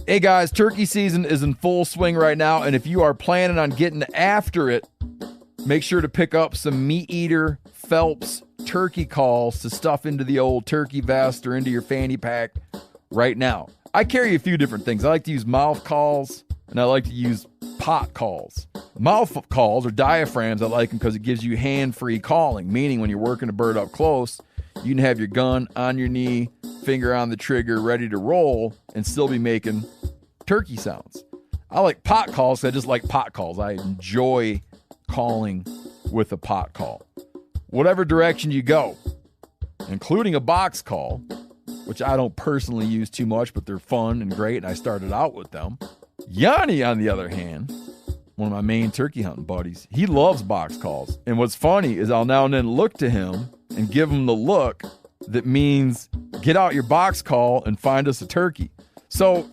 Hey guys, turkey season is in full swing right now, and if you are planning on getting after it, make sure to pick up some Meat Eater Phelps turkey calls to stuff into the old turkey vest or into your fanny pack right now. I carry a few different things. I like to use mouth calls, and I like to use pot calls. Mouth calls or diaphragms, I like them because it gives you hand-free calling, meaning when you're working a bird up close, you can have your gun on your knee, finger on the trigger, ready to roll, and still be making turkey sounds. I like pot calls because I just like pot calls. I enjoy calling with a pot call. Whatever direction you go, including a box call, which I don't personally use too much, but they're fun and great, and I started out with them. Yanni, on the other hand, one of my main turkey hunting buddies, he loves box calls. And what's funny is I'll now and then look to him and give him the look that means get out your box call and find us a turkey. So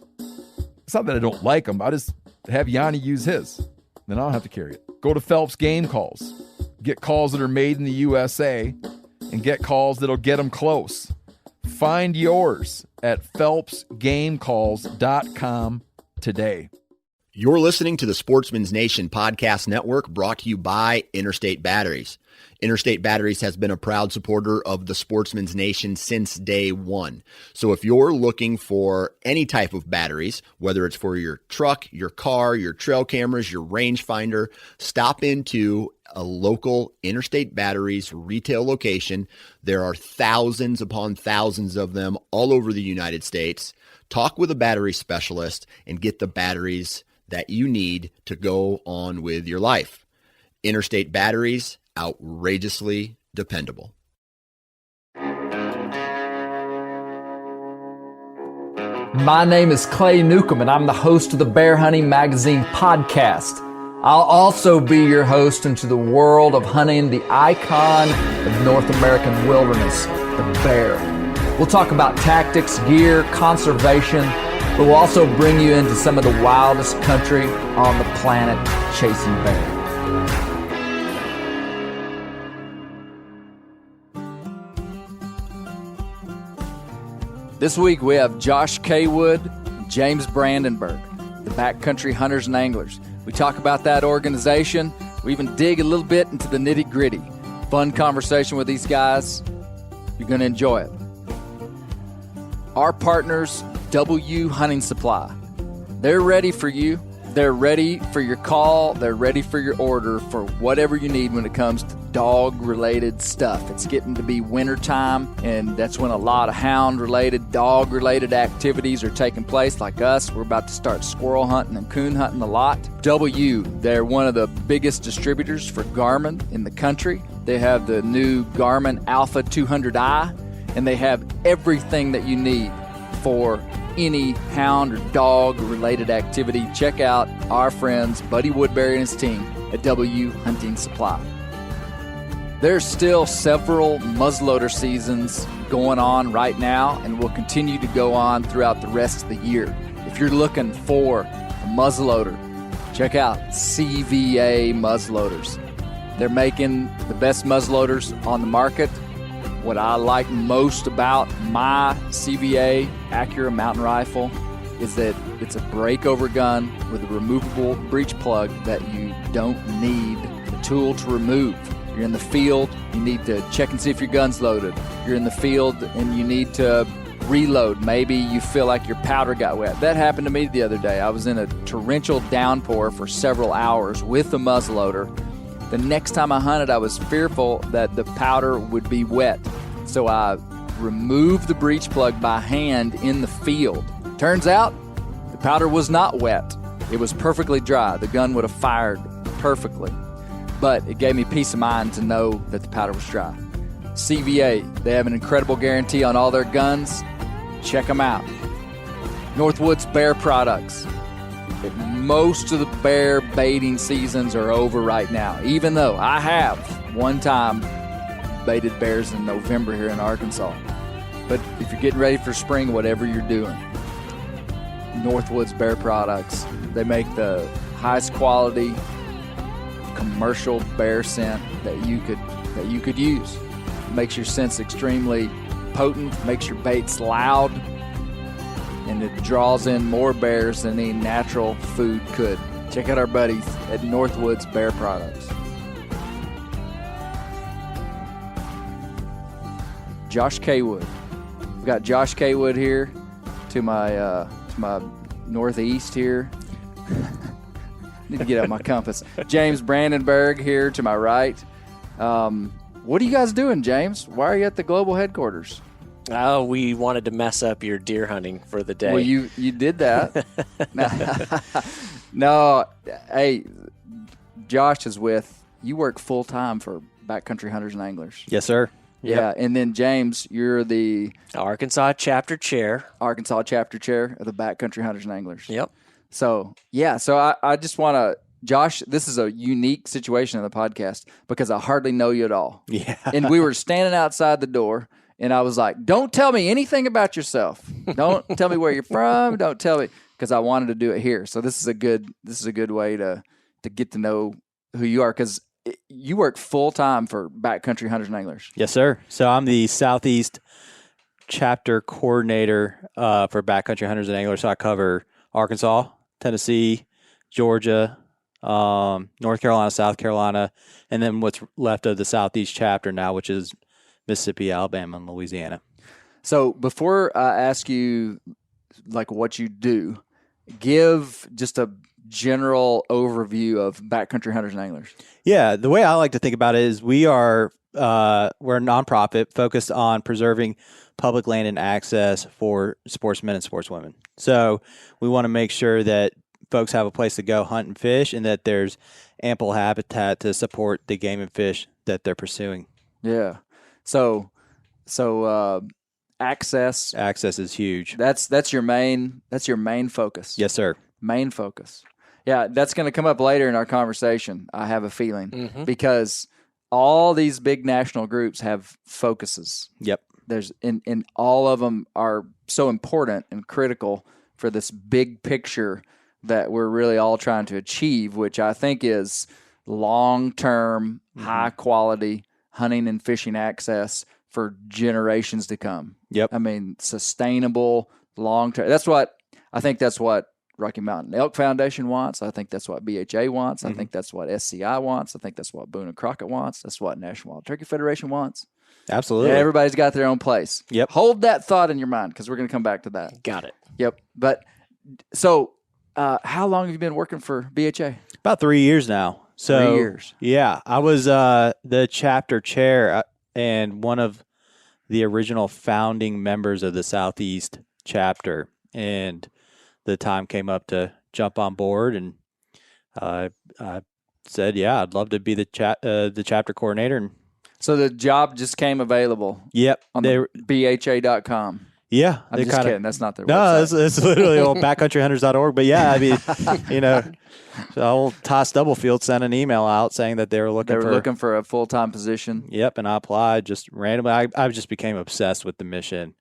it's not that I don't like him. I just have Yanni use his. Then I don't have to carry it. Go to Phelps Game Calls. Get calls that are made in the USA and get calls that'll get them close. Find yours at phelpsgamecalls.com today. You're listening to the Sportsman's Nation Podcast Network, brought to you by Interstate Batteries. Interstate Batteries has been a proud supporter of the Sportsman's Nation since day one. So if you're looking for any type of batteries, whether it's for your truck, your car, your trail cameras, your rangefinder, stop into a local Interstate Batteries retail location. There are thousands upon thousands of them all over the United States. Talk with a battery specialist and get the batteries that you need to go on with your life. Interstate Batteries, outrageously dependable. My name is Clay Newcomb, and I'm the host of the Bear Hunting Magazine podcast. I'll also be your host into the world of hunting the icon of North American wilderness, the bear. We'll talk about tactics, gear, conservation, but we'll also bring you into some of the wildest country on the planet, chasing bear. This week we have Josh Kaywood and James Brandenburg, the Backcountry Hunters and Anglers. We talk about that organization. We even dig a little bit into the nitty-gritty. Fun conversation with these guys. You're going to enjoy it. Our partners, W Hunting Supply. They're ready for you. They're ready for your call. They're ready for your order for whatever you need when it comes to dog-related stuff. It's getting to be wintertime, and that's when a lot of hound-related, dog-related activities are taking place. Like us, we're about to start squirrel hunting and coon hunting a lot. W, they're one of the biggest distributors for Garmin in the country. They have the new Garmin Alpha 200i, and they have everything that you need for any hound or dog related activity. Check out our friends Buddy Woodbury and his team at W Hunting Supply. There's still several muzzleloader seasons going on right now and will continue to go on throughout the rest of the year. If you're looking for a muzzleloader, check out CVA muzzleloaders. They're making the best muzzleloaders on the market. What I like most about my CVA Accura mountain rifle is that it's a breakover gun with a removable breech plug that you don't need the tool to remove. You're in the field, you need to check and see if your gun's loaded. You're in the field and you need to reload. Maybe you feel like your powder got wet. That happened to me the other day. I was in a torrential downpour for several hours with the muzzleloader. The next time I hunted, I was fearful that the powder would be wet. So I removed the breech plug by hand in the field. Turns out, the powder was not wet. It was perfectly dry. The gun would have fired perfectly. But it gave me peace of mind to know that the powder was dry. CVA, they have an incredible guarantee on all their guns. Check them out. Northwoods Bear Products. Most of the bear baiting seasons are over right now, even though I have one time baited bears in November here in Arkansas. But if you're getting ready for spring, whatever you're doing, Northwoods Bear Products, they make the highest quality commercial bear scent that you could use. It makes your scents extremely potent, makes your baits loud, and it draws in more bears than any natural food could. Check out our buddies at Northwoods Bear Products. Josh Kaywood. We've got Josh Kaywood here to my northeast here. Need to get out my compass. James Brandenburg here to my right. What are you guys doing, James? Why are you at the global headquarters? Oh, we wanted to mess up your deer hunting for the day. Well, you did that. No, hey, Josh is you work full time for Backcountry Hunters and Anglers. Yes, sir. Yeah, and then James, you're the Arkansas chapter chair. of the Backcountry Hunters and Anglers. Yep. So, yeah, I just want to, Josh, this is a unique situation in the podcast because I hardly know you at all. Yeah. And we were standing outside the door, and I was like, don't tell me anything about yourself. Don't tell me where you're from. Don't tell me, because I wanted to do it here. So this is a good way to get to know who you are, because you work full time for Backcountry Hunters and Anglers. Yes, sir. So I'm the Southeast chapter coordinator for Backcountry Hunters and Anglers. So I cover Arkansas, Tennessee, Georgia, North Carolina, South Carolina, and then what's left of the Southeast chapter now, which is Mississippi, Alabama, and Louisiana. So before I ask you like what you do, give just a general overview of Backcountry Hunters and Anglers. Yeah, the way I like to think about it is we're a nonprofit focused on preserving public land and access for sportsmen and sportswomen. So we want to make sure that folks have a place to go hunt and fish, and that there's ample habitat to support the game and fish that they're pursuing. Yeah. So access is huge. That's your main focus. Yes, sir. Main focus. Yeah, that's going to come up later in our conversation, I have a feeling, because all these big national groups have focuses. Yep. And all of them are so important and critical for this big picture that we're really all trying to achieve, which I think is long-term, high-quality hunting and fishing access for generations to come. Yep. I mean, sustainable, long-term. That's what Rocky Mountain Elk Foundation wants. I think that's what BHA wants. I think that's what SCI wants. I think that's what Boone and Crockett wants. That's what National Wild Turkey Federation wants. Absolutely. Yeah, everybody's got their own place. Yep. Hold that thought in your mind, because we're going to come back to that. Got it. Yep. But so how long have you been working for BHA? About 3 years now. So 3 years. Yeah, I was the chapter chair and one of the original founding members of the Southeast chapter, and the time came up to jump on board, and I said, "Yeah, I'd love to be the chapter coordinator." And so the job just came available. Yep, on the BHA.com. Yeah, I'm just kidding. That's not their no. website. It's literally on backcountryhunters.org. But yeah, I mean, so old Ty Stubblefield sent an email out saying that they were looking for a full-time position. Yep, and I applied just randomly. I just became obsessed with the mission,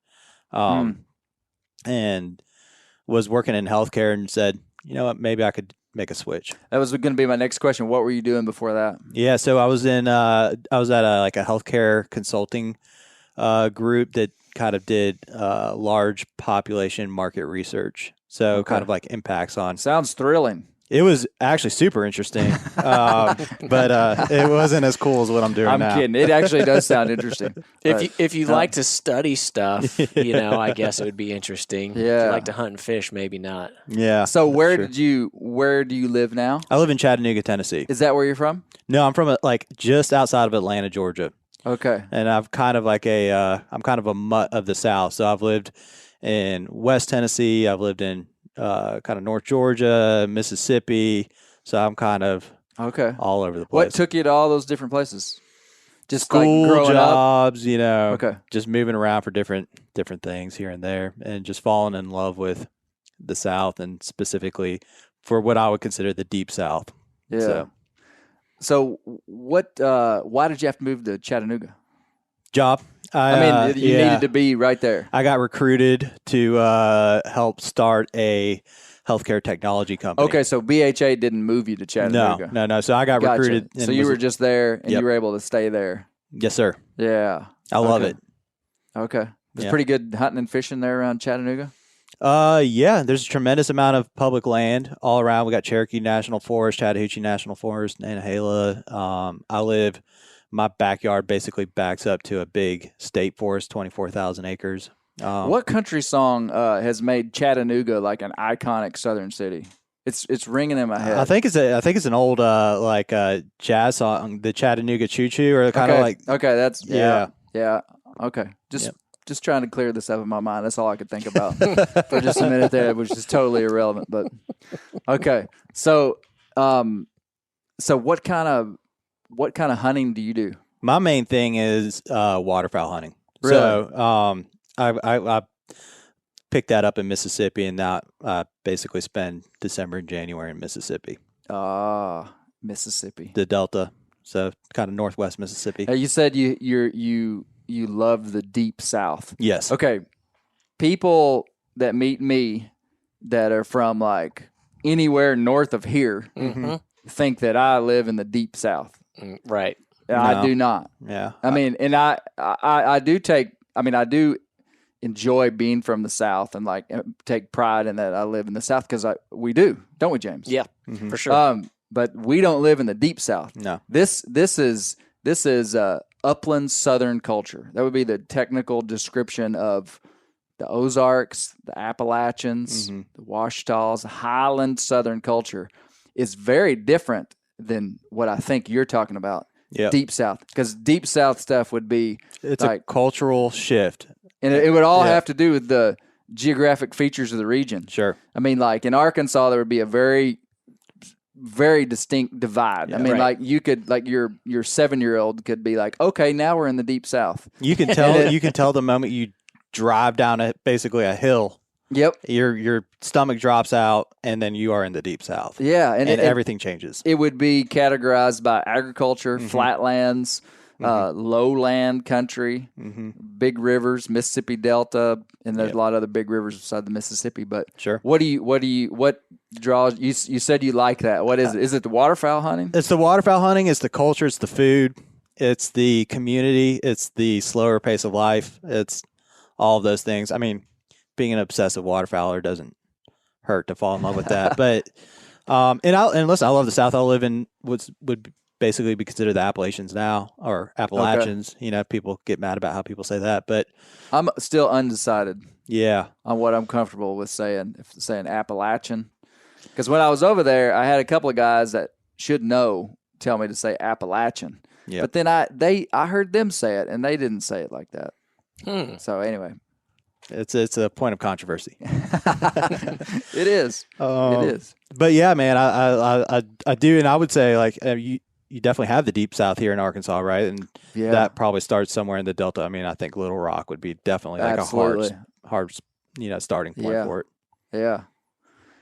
and was working in healthcare and said, you know what, maybe I could make a switch. That was going to be my next question. What were you doing before that? Yeah, so I was at a healthcare consulting group that kind of did large population market research. So kind of like impacts on. Sounds thrilling. It was actually super interesting, but it wasn't as cool as what I'm doing now. I'm kidding. It actually does sound interesting. If you like to study stuff, I guess it would be interesting. Yeah. If you like to hunt and fish, maybe not. Yeah. So where do you live now? I live in Chattanooga, Tennessee. Is that where you're from? No, I'm from just outside of Atlanta, Georgia. Okay. And I'm kind of a mutt of the South. So I've lived in West Tennessee. I've lived in kind of North Georgia, Mississippi. So I'm kind of all over the place. What took you to all those different places? Just school, like growing jobs, up? Just moving around for different things here and there, and just falling in love with the South, and specifically for what I would consider the Deep South. Yeah. So what? Why did you have to move to Chattanooga? Job. You needed to be right there. I got recruited to help start a healthcare technology company. Okay, so BHA didn't move you to Chattanooga. No. So I got recruited. So you were just there, and you were able to stay there. Yes, sir. Yeah. I love it. Okay. It's pretty good hunting and fishing there around Chattanooga? Yeah, there's a tremendous amount of public land all around. We got Cherokee National Forest, Chattahoochee National Forest, Nantahala. My backyard basically backs up to a big state forest, 24,000 acres. What country song has made Chattanooga like an iconic Southern city? It's ringing in my head. I think it's an old jazz song, the Chattanooga Choo Choo, or kind of like that's yeah. Okay, just trying to clear this up in my mind. That's all I could think about for just a minute there, which is totally irrelevant. But okay, so what kind of hunting do you do? My main thing is waterfowl hunting. Really? So I picked that up in Mississippi, and now I basically spend December and January in Mississippi. Mississippi, the Delta, so kind of northwest Mississippi. You said you love the deep South. Yes. Okay, people that meet me that are from like anywhere north of here think that I live in the deep South. Right. I do not. Yeah. I mean, and I do enjoy being from the South and like take pride in that I live in the South because we do, don't we, James? Yeah, for sure. But we don't live in the deep South. No. This is upland Southern culture. That would be the technical description of the Ozarks, the Appalachians, the Washtenaws, Highland Southern culture is very different than what I think you're talking about. Yeah. Deep South, because deep South stuff would be It's like, a cultural shift. and it would all have to do with the geographic features of the region. Sure. I mean, like in Arkansas, there would be a very, very distinct divide. Yeah. I mean, Right. like you could, like your 7-year-old could be like, okay, now we're in the deep South. You can tell the moment you drive down basically a hill, Yep. your stomach drops out, and then you are in the deep South. Yeah, And everything changes. It would be categorized by agriculture, flatlands, lowland country, big rivers, Mississippi Delta, and there's a lot of other big rivers beside the Mississippi. But Sure. what draws you? You said you like that. What is it? Is it the waterfowl hunting? It's the waterfowl hunting. It's the culture. It's the food. It's the community. It's the slower pace of life. It's all of those things. I mean, being an obsessive waterfowler doesn't hurt to fall in love with that. But and listen, I love the South. I live in would basically be considered the Appalachians now, or Appalachians. Okay. You know, people get mad about how people say that, but I'm still undecided yeah, on what I'm comfortable with saying. If saying Appalachian, because when I was over there, I had a couple of guys that should know tell me to say Appalachian. yeah. But then I heard them say it, and they didn't say it like that. So anyway, It's a point of controversy. it is. It is. But yeah, man, I do, and I would say like you definitely have the deep South here in Arkansas, right? And Yeah. that probably starts somewhere in the Delta. I mean, I think Little Rock would be definitely like Absolutely. a hard starting point for it. Yeah.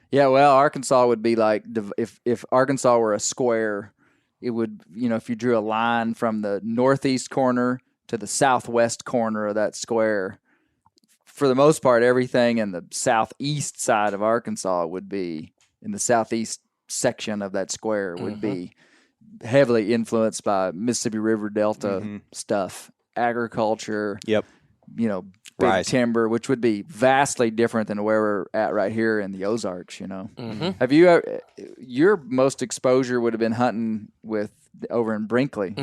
Yeah, well, Arkansas would be like if Arkansas were a square, it would, if you drew a line from the northeast corner to the southwest corner of that square, for the most part, everything in the southeast side of Arkansas would be, in the southeast section of that square would be heavily influenced by Mississippi River Delta stuff, agriculture, Yep. big Right. timber, which would be vastly different than where we're at right here in the Ozarks. Have you your most exposure would have been hunting over in Brinkley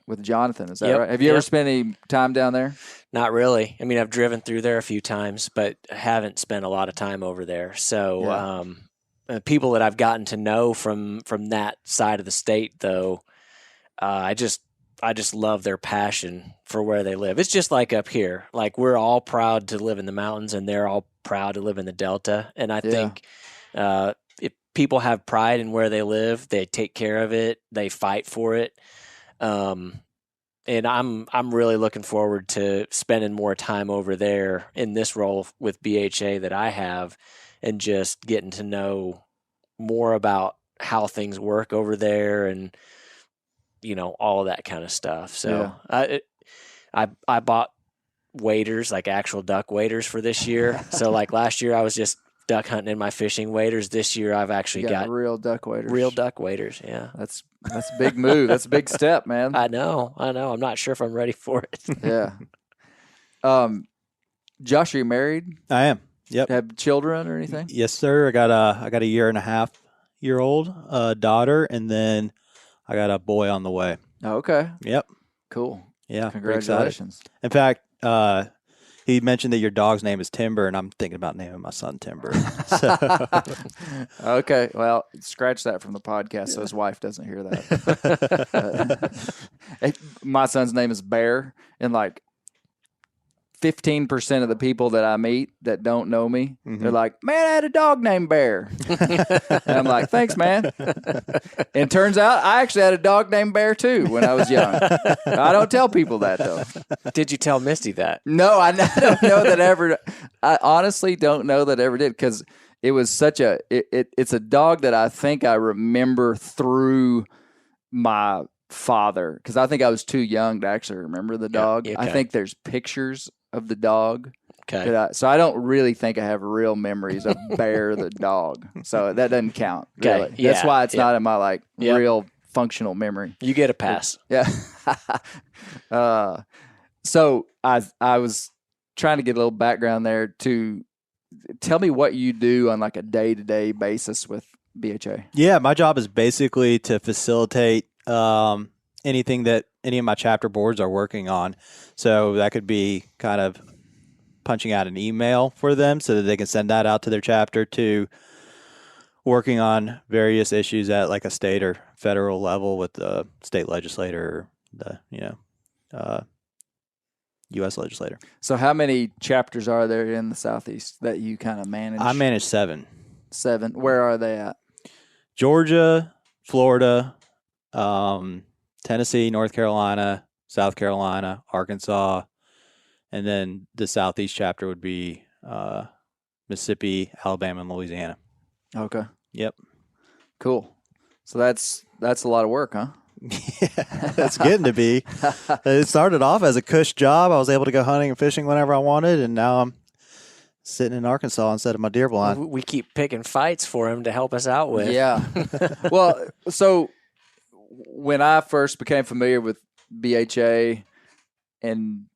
with Jonathan? Is that Yep. right? Have you ever Yep. spent any time down there? Not really. I mean, I've driven through there a few times, but haven't spent a lot of time over there. So, people that I've gotten to know from that side of the state, though, I just love their passion for where they live. It's just like up here. Like, we're all proud to live in the mountains, and they're all proud to live in the Delta. And I think if people have pride in where they live, they take care of it, they fight for it. And I'm really looking forward to spending more time over there in this role with BHA that I have, and just getting to know more about how things work over there, and all of that kind of stuff. So I bought waders, like actual duck waders, for this year. So like last year I was just duck hunting in my fishing waders. This year I've actually got real duck waders. real duck waders. Yeah. That's a big move. That's a big step, man. I know. I'm not sure if I'm ready for it. Yeah. Josh, are you married? I am. Yep. Have children or anything? Yes, sir. I got a 1.5-year-old daughter, and then I got a boy on the way. Oh, okay. Yep. Cool. Yeah. Congratulations. In fact, he mentioned that your dog's name is Timber, and I'm thinking about naming my son Timber. So. Okay. Well, scratch that from the podcast so his wife doesn't hear that. My son's name is Bear, and like 15% of the people that I meet that don't know me, they're like, man, I had a dog named Bear. And I'm like, thanks, man. And turns out I actually had a dog named Bear, too, when I was young. I don't tell people that, though. Did you tell Misty that? No, I don't know that ever. I honestly don't know that ever did, because it was such it's a dog that I think I remember through my father, because I think I was too young to actually remember the dog. okay. I think there's pictures of the dog. Okay. So I don't really think I have real memories of Bear the dog. So that doesn't count. Okay. Really. Yeah, That's why it's yeah. not in my Yep. real functional memory. You get a pass. Yeah. So I was trying to get a little background there to tell me what you do on like a day-to-day basis with BHA. Yeah, my job is basically to facilitate anything that any of my chapter boards are working on. So that could be kind of punching out an email for them so that they can send that out to their chapter, to working on various issues at like a state or federal level with the state legislator, the U.S. legislator. So how many chapters are there in the Southeast that you kind of manage? I manage 7. 7. Where are they at? Georgia, Florida, Tennessee, North Carolina, South Carolina, Arkansas, and then the Southeast chapter would be Mississippi, Alabama, and Louisiana. Okay. Yep. Cool. So that's a lot of work, huh? Yeah, that's getting to be. It started off as a cush job. I was able to go hunting and fishing whenever I wanted, and now I'm sitting in Arkansas instead of my deer blind. We keep picking fights for him to help us out with. Yeah. Well, so when I first became familiar with BHA and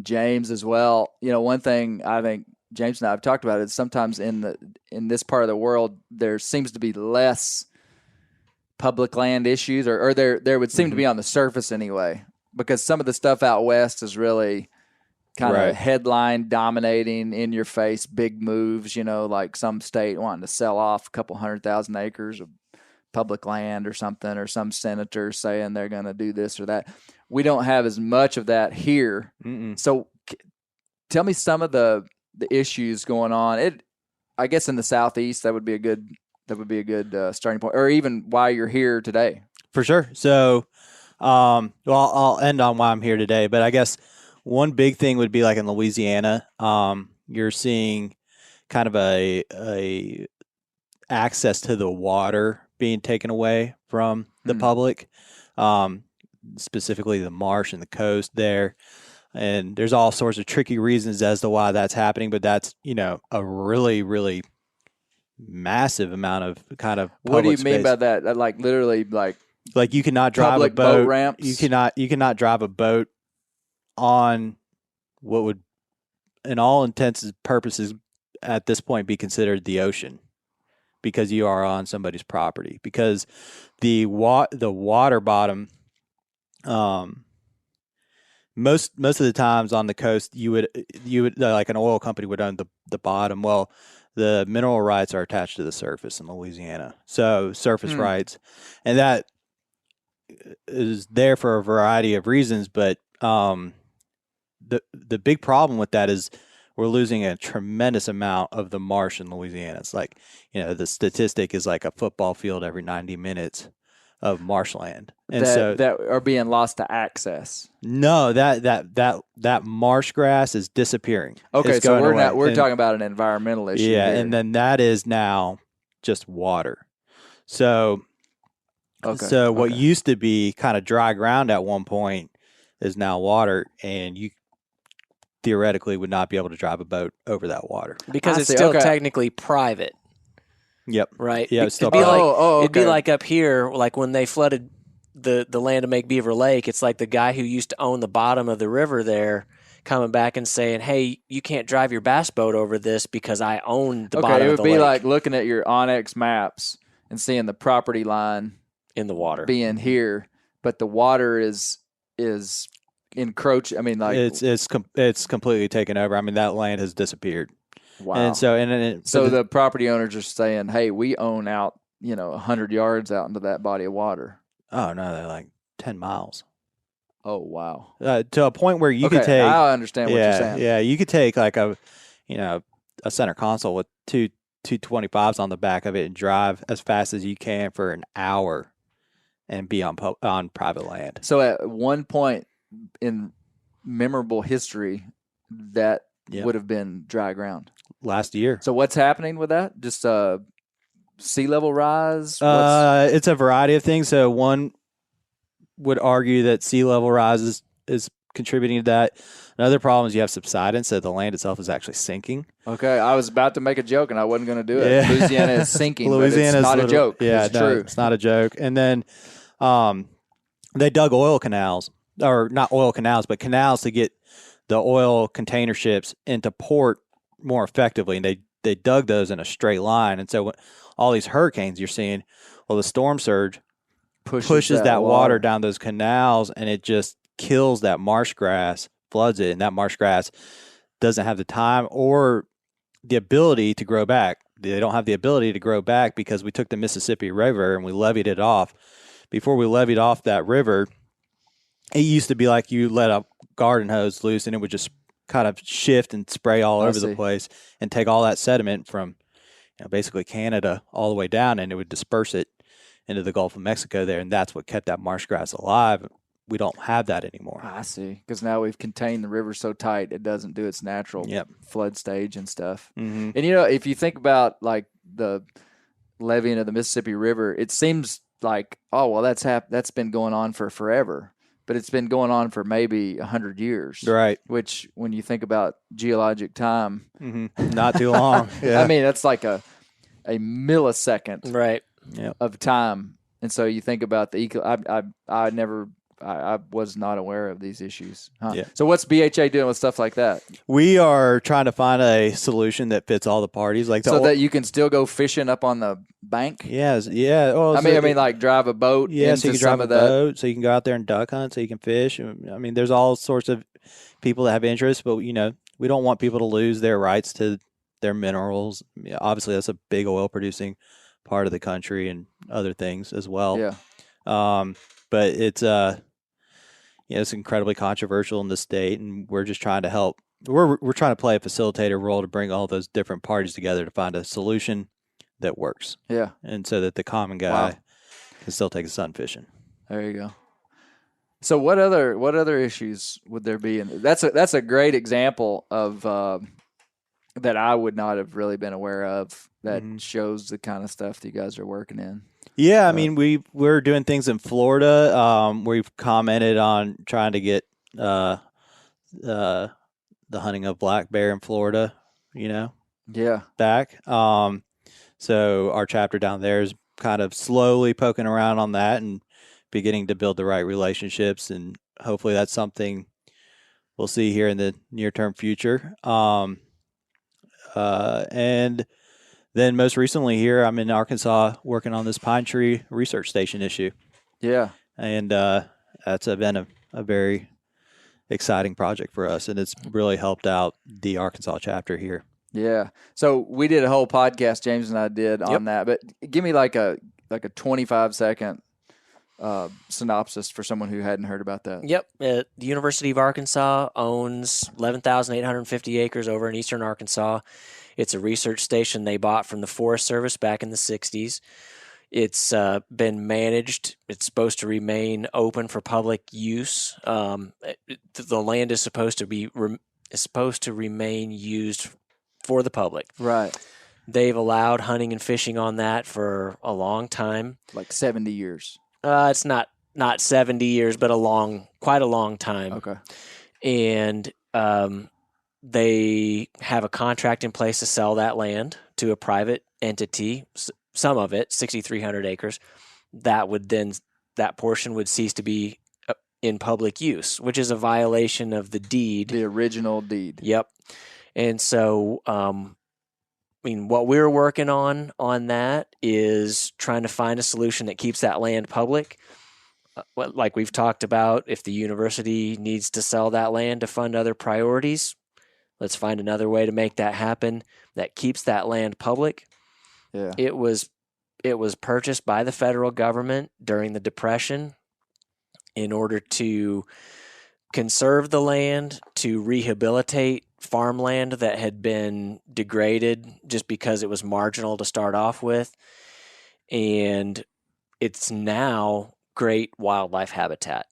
James as well, one thing I think James and I have talked about is sometimes in this part of the world there seems to be less public land issues, or there would seem to be on the surface anyway, because some of the stuff out west is really kind of headline dominating, in your face, big moves, like some state wanting to sell off a couple 100,000 acres of public land or something, or some senator saying they're going to do this or that. We don't have as much of that here. So tell me some of the issues going on. I guess in the Southeast, that would be a good starting point, or even why you're here today. For sure. So, I'll end on why I'm here today, but I guess one big thing would be like in Louisiana, you're seeing kind of a access to the water being taken away from the public, specifically the marsh and the coast there. And there's all sorts of tricky reasons as to why that's happening, but that's, a really, really massive amount of kind of public What do you space. mean by that? Like literally, like you cannot drive public a boat. boat ramps? You cannot drive a boat on what would, in all intents and purposes, at this point be considered the ocean, because you are on somebody's property. Because the water bottom, most of the times on the coast, you would like an oil company would own the bottom. Well, the mineral rights are attached to the surface in Louisiana, so surface rights, and that is there for a variety of reasons. But the big problem with that is we're losing a tremendous amount of the marsh in Louisiana. It's like, the statistic is like a football field every 90 minutes of marshland, and that are being lost to access. No, that marsh grass is disappearing. Okay, It's so going away. we're talking about an environmental issue. Yeah, here. and then that is now just water. So what used to be kind of dry ground at one point is now water, and you theoretically would not be able to drive a boat over that water. Because I it's see. still Okay. technically private, Yep. right? Yeah, it's still it'd be private. it'd be okay. like up here, like when they flooded the land to make Beaver Lake. It's like the guy who used to own the bottom of the river there coming back and saying, hey, you can't drive your bass boat over this because I own the bottom Okay, it of would the be lake like looking at your Onyx maps and seeing the property line in the water. being here, but the water is encroach. I mean, like it's completely taken over. I mean, that land has disappeared. wow. And so So the property owners are saying, hey, we own out, 100 yards out into that body of water. oh no, they're like 10 miles Oh, wow. to a point where you Okay, could take. I understand what you're Yeah, saying. yeah, you could take like a center console with two 225s on the back of it and drive as fast as you can for an hour and be on private land. So at one point in memorable history, that Yep. would have been dry ground. Last year. So what's happening with that? Just sea level rise? It's a variety of things. So one would argue that sea level rise is contributing to that. Another problem is you have subsidence, so the land itself is actually sinking. Okay, I was about to make a joke and I wasn't going to do it. Yeah. Louisiana is sinking, Louisiana but it's not is a joke. Yeah, it's no, true. it's not a joke. And then they dug oil canals, or not oil canals, but canals to get the oil container ships into port more effectively. And they dug those in a straight line. And so all these hurricanes you're seeing, well, the storm surge pushes that water down those canals, and it just kills that marsh grass, floods it, and that marsh grass doesn't have the time or the ability to grow back. They don't have the ability to grow back because we took the Mississippi River and we levied it off. Before we levied off that river, it used to be like you let a garden hose loose and it would just kind of shift and spray all over the place and take all that sediment from basically Canada all the way down, and it would disperse it into the Gulf of Mexico there, and that's what kept that marsh grass alive. We don't have that anymore. I see, because now we've contained the river so tight it doesn't do its natural flood stage and stuff. Mm-hmm. And if you think about like the leveeing of the Mississippi River, it seems like, oh well, that's been going on for forever, but it's been going on for maybe 100 years, Right? Which, when you think about geologic time, Not too long. Yeah. I mean that's like a millisecond, Right. of time. And so you think about the I was not aware of these issues. Huh? Yeah. So what's BHA doing with stuff like that? We are trying to find a solution that fits all the parties, like that you can still go fishing up on the bank. Yes, yeah. Oh, I mean, like drive a boat. Yeah, so you can drive a that. boat, so you can go out there and duck hunt, so you can fish. I mean, there's all sorts of people that have interest, but we don't want people to lose their rights to their minerals. Obviously, that's a big oil producing part of the country and other things as well. Yeah. But it's it's incredibly controversial in the state, and we're just trying to help. We're trying to play a facilitator role to bring all those different parties together to find a solution that works. Yeah. And so that the common guy can still take his son fishing. There you go. So what other issues would there be? And that's a great example of that I would not have really been aware of. That shows the kind of stuff that you guys are working in. Yeah, I mean, we're doing things in Florida. We've commented on trying to get the hunting of black bear in Florida, back. So our chapter down there is kind of slowly poking around on that and beginning to build the right relationships, and hopefully that's something we'll see here in the near-term future. And then most recently here, I'm in Arkansas working on this pine tree research station issue. Yeah. And that's been a very exciting project for us, and it's really helped out the Arkansas chapter here. Yeah. So we did a whole podcast, James and I did on that, but give me like a 25-second synopsis for someone who hadn't heard about that. Yep. The University of Arkansas owns 11,850 acres over in eastern Arkansas. It's a research station they bought from the Forest Service back in the 60s. It's been managed. It's supposed to remain open for public use. The land is supposed to remain used for the public. Right. They've allowed hunting and fishing on that for a long time. Like 70 years. It's not 70 years, but quite a long time. Okay. And they have a contract in place to sell that land to a private entity, some of it, 6,300 acres. That portion would cease to be in public use, which is a violation of the deed. The original deed. Yep. And so, what we're working on that is trying to find a solution that keeps that land public. Like we've talked about, if the university needs to sell that land to fund other priorities, let's find another way to make that happen that keeps that land public. Yeah. It was purchased by the federal government during the Depression in order to conserve the land, to rehabilitate farmland that had been degraded just because it was marginal to start off with. And it's now great wildlife habitat.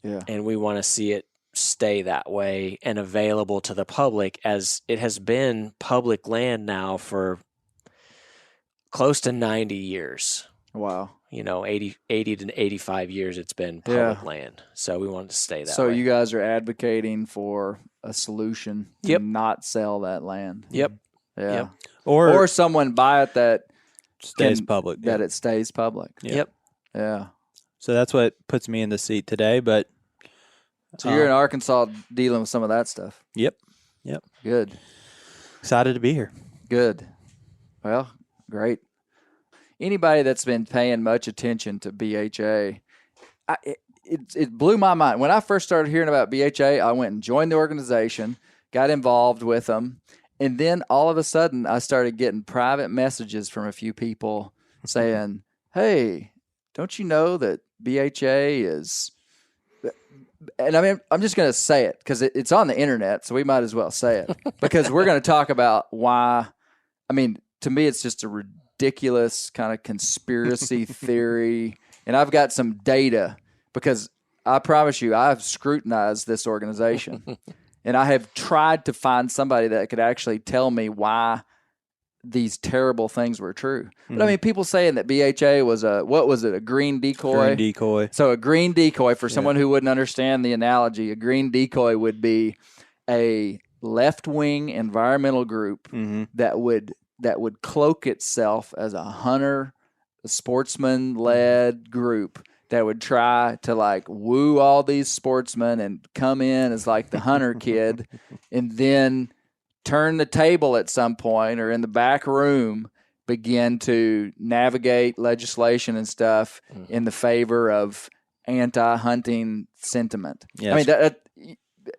Yeah. And we want to see it stay that way and available to the public, as it has been public land now for close to 90 years. Wow. 80 to 85 years it's been public land. So we want it to stay that way. So you guys are advocating for a solution to not sell that land. Yep. Yeah. Yep. Or someone buy it that stays public. That it stays public. Yep. Yeah. So that's what puts me in the seat today. But so you're in Arkansas dealing with some of that stuff. Yep. Good. Excited to be here. Good. Well, great. Anybody that's been paying much attention to BHA, it blew my mind. When I first started hearing about BHA, I went and joined the organization, got involved with them, and then all of a sudden I started getting private messages from a few people saying, hey, don't you know that BHA is... And I mean, I'm just going to say it because it's on the internet, so we might as well say it. Because we're going to talk about why... I mean, to me, it's just a ridiculous kind of conspiracy theory. And I've got some data because I promise you, I've scrutinized this organization. And I have tried to find somebody that could actually tell me why these terrible things were true. But I mean, people saying that BHA was a green decoy? Green decoy. So a green decoy, for someone who wouldn't understand the analogy, a green decoy would be a left-wing environmental group that would cloak itself as a hunter, a sportsman-led group that would try to like woo all these sportsmen and come in as like the hunter kid and then turn the table at some point or in the back room begin to navigate legislation and stuff in the favor of anti-hunting sentiment. Yes. I mean, that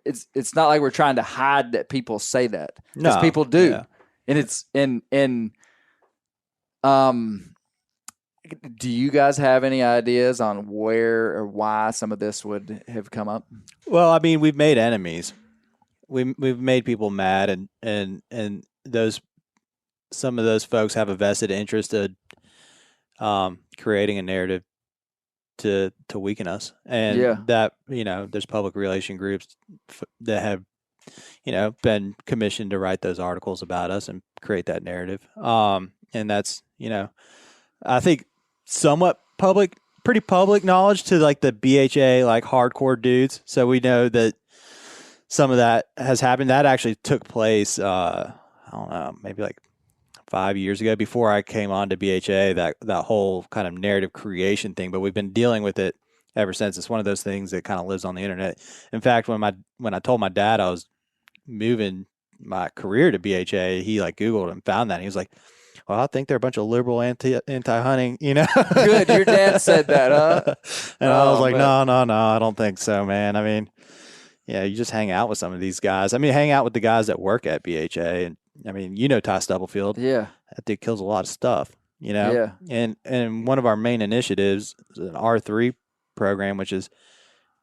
it's not like we're trying to hide that people say that, because No. people do. Yeah. And it's do you guys have any ideas on where or why some of this would have come up? Well, I mean, we've made enemies. We've made people mad, and some of those folks have a vested interest in creating a narrative to weaken us, and that there's public relation groups that have been commissioned to write those articles about us and create that narrative, and that's I think somewhat pretty public knowledge to like the BHA like hardcore dudes, so we know that some of that has happened. That actually took place, I don't know, maybe like 5 years ago before I came on to BHA, that whole kind of narrative creation thing. But we've been dealing with it ever since. It's one of those things that kind of lives on the internet. In fact, when I told my dad I was moving my career to BHA, he like Googled and found that. And he was like, well, I think they're a bunch of liberal anti-hunting, Good. Your dad said that, huh? And I was like, man. No, I don't think so, man. I mean, you just hang out with some of these guys. I mean, hang out with the guys that work at BHA. And I mean, Ty Stubblefield. Yeah. That dude kills a lot of stuff, Yeah. And one of our main initiatives is an R3 program, which is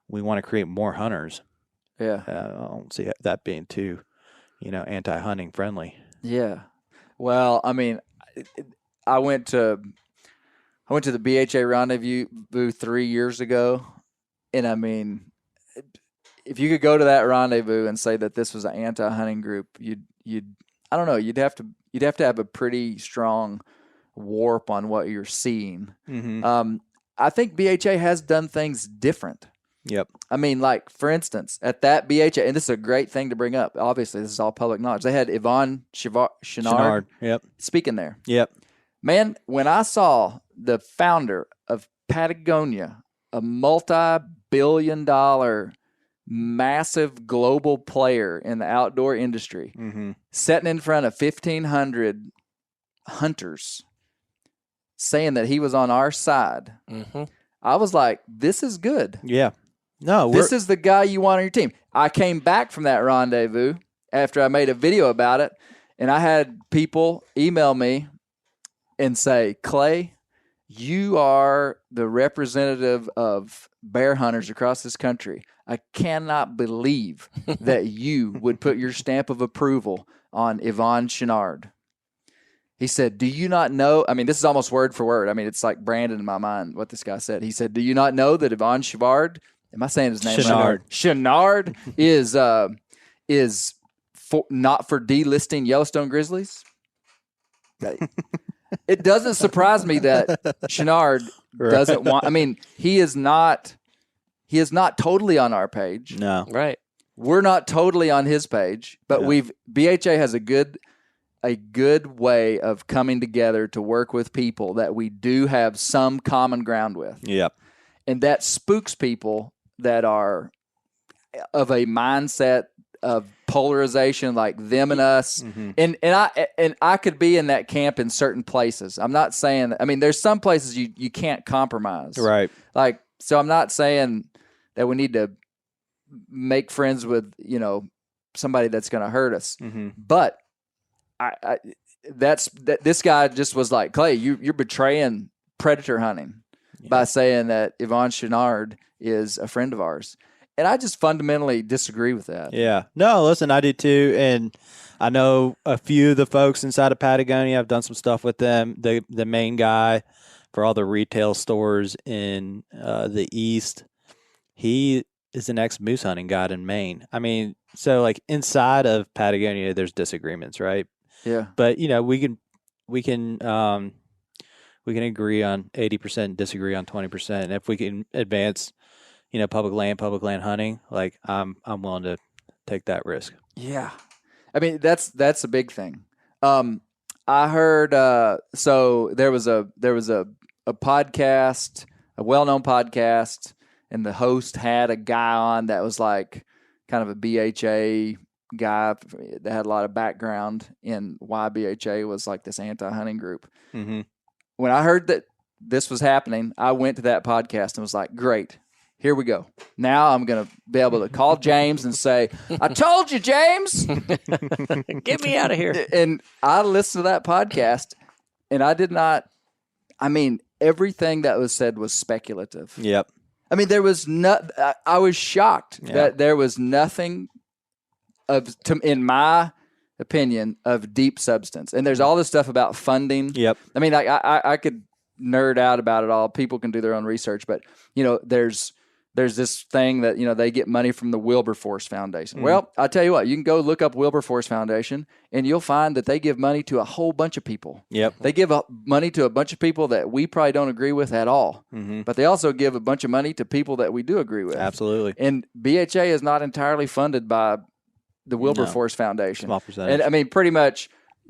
we want to create more hunters. Yeah. I don't see that being too, anti-hunting friendly. Yeah. Well, I mean, I went to the BHA rendezvous 3 years ago, and I mean, if you could go to that rendezvous and say that this was an anti-hunting group, you'd I don't know, you'd have to have a pretty strong warp on what you're seeing. Mm-hmm. I think BHA has done things different. Yep. I mean, like, for instance, at that BHA, and this is a great thing to bring up. Obviously, this is all public knowledge. They had Yvonne Chenard Yep. speaking there. Yep. Man, when I saw the founder of Patagonia, a billion massive global player in the outdoor industry, sitting in front of 1,500 hunters saying that he was on our side. I was like, this is good. Yeah. No, this is the guy you want on your team. I came back from that rendezvous after I made a video about it, and I had people email me and say, Clay, you are the representative of bear hunters across this country. I cannot believe that you would put your stamp of approval on Yvon Chouinard. He said, do you not know? I mean, this is almost word for word. I mean, it's like branded in my mind what this guy said. He said, do you not know that Yvon Chouinard, am I saying his name right? Chouinard is not for delisting Yellowstone grizzlies? It doesn't surprise me that Chouinard doesn't want. I mean, he is not totally on our page. No, right. We're not totally on his page, but BHA has a good way of coming together to work with people that we do have some common ground with. Yep. And that spooks people that are of a mindset of polarization, like them and us. And I could be in that camp in certain places. I'm not saying, I mean, there's some places you can't compromise. Right. Like, so I'm not saying that we need to make friends with, somebody that's going to hurt us. But this guy just was like, Clay, you're betraying predator hunting by saying that Yvon Chouinard is a friend of ours. And I just fundamentally disagree with that. Yeah. No, listen, I do too. And I know a few of the folks inside of Patagonia. I've done some stuff with them. The main guy for all the retail stores in the East, he is an ex-moose hunting guide in Maine. I mean, so like inside of Patagonia, there's disagreements, right? Yeah. But we can agree on 80%, disagree on 20%. And if we can advance, public land hunting, like I'm willing to take that risk. Yeah. I mean, that's a big thing. I heard so there was a podcast, a well-known podcast, and the host had a guy on that was like kind of a BHA guy that had a lot of background in why BHA was like this anti-hunting group. When I heard that this was happening, I went to that podcast and was like, great, here we go. Now I'm going to be able to call James and say, I told you, James. Get me out of here. And I listened to that podcast, and everything that was said was speculative. Yep. I mean, there was I was shocked that there was nothing in my opinion, of deep substance. And there's all this stuff about funding. Yep. I mean, I could nerd out about it all. People can do their own research, but there's this thing that, they get money from the Wilberforce Foundation. Mm. Well, I'll tell you what, you can go look up Wilberforce Foundation and you'll find that they give money to a whole bunch of people. Yep. They give money to a bunch of people that we probably don't agree with at all. Mm-hmm. But they also give a bunch of money to people that we do agree with. Absolutely. And BHA is not entirely funded by the Wilberforce Foundation. Small percentage. And I mean, pretty much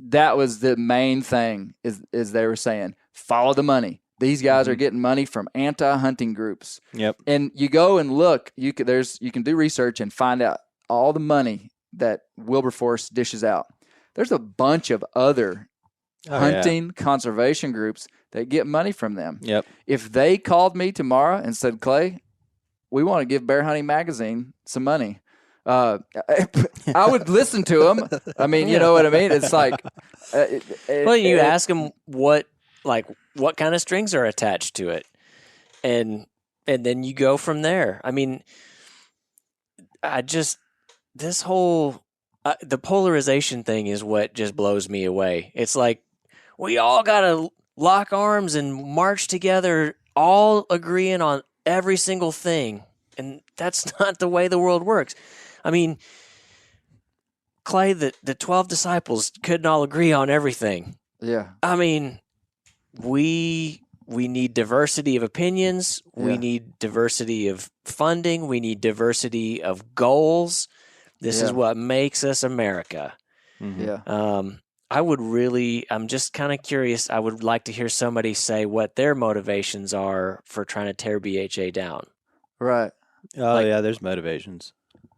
that was the main thing is they were saying, follow the money. These guys are getting money from anti-hunting groups. Yep. And you go and look, you can do research and find out all the money that Wilberforce dishes out. There's a bunch of other hunting conservation groups that get money from them. Yep. If they called me tomorrow and said, Clay, we want to give Bear Hunting Magazine some money, I would listen to them. I mean, you know what I mean? It's like, well, you ask them what kind of strings are attached to it, and then you go from there. I mean, this whole the polarization thing is what just blows me away. It's like we all got to lock arms and march together, all agreeing on every single thing, and that's not the way the world works. I mean, Clay, the 12 disciples couldn't all agree on everything. Yeah. I mean, we need diversity of opinions. Yeah. We need diversity of funding. We need diversity of goals. This is what makes us America. Mm-hmm. Yeah. I'm just kind of curious. I would like to hear somebody say what their motivations are for trying to tear BHA down. Right. Oh, yeah, there's motivations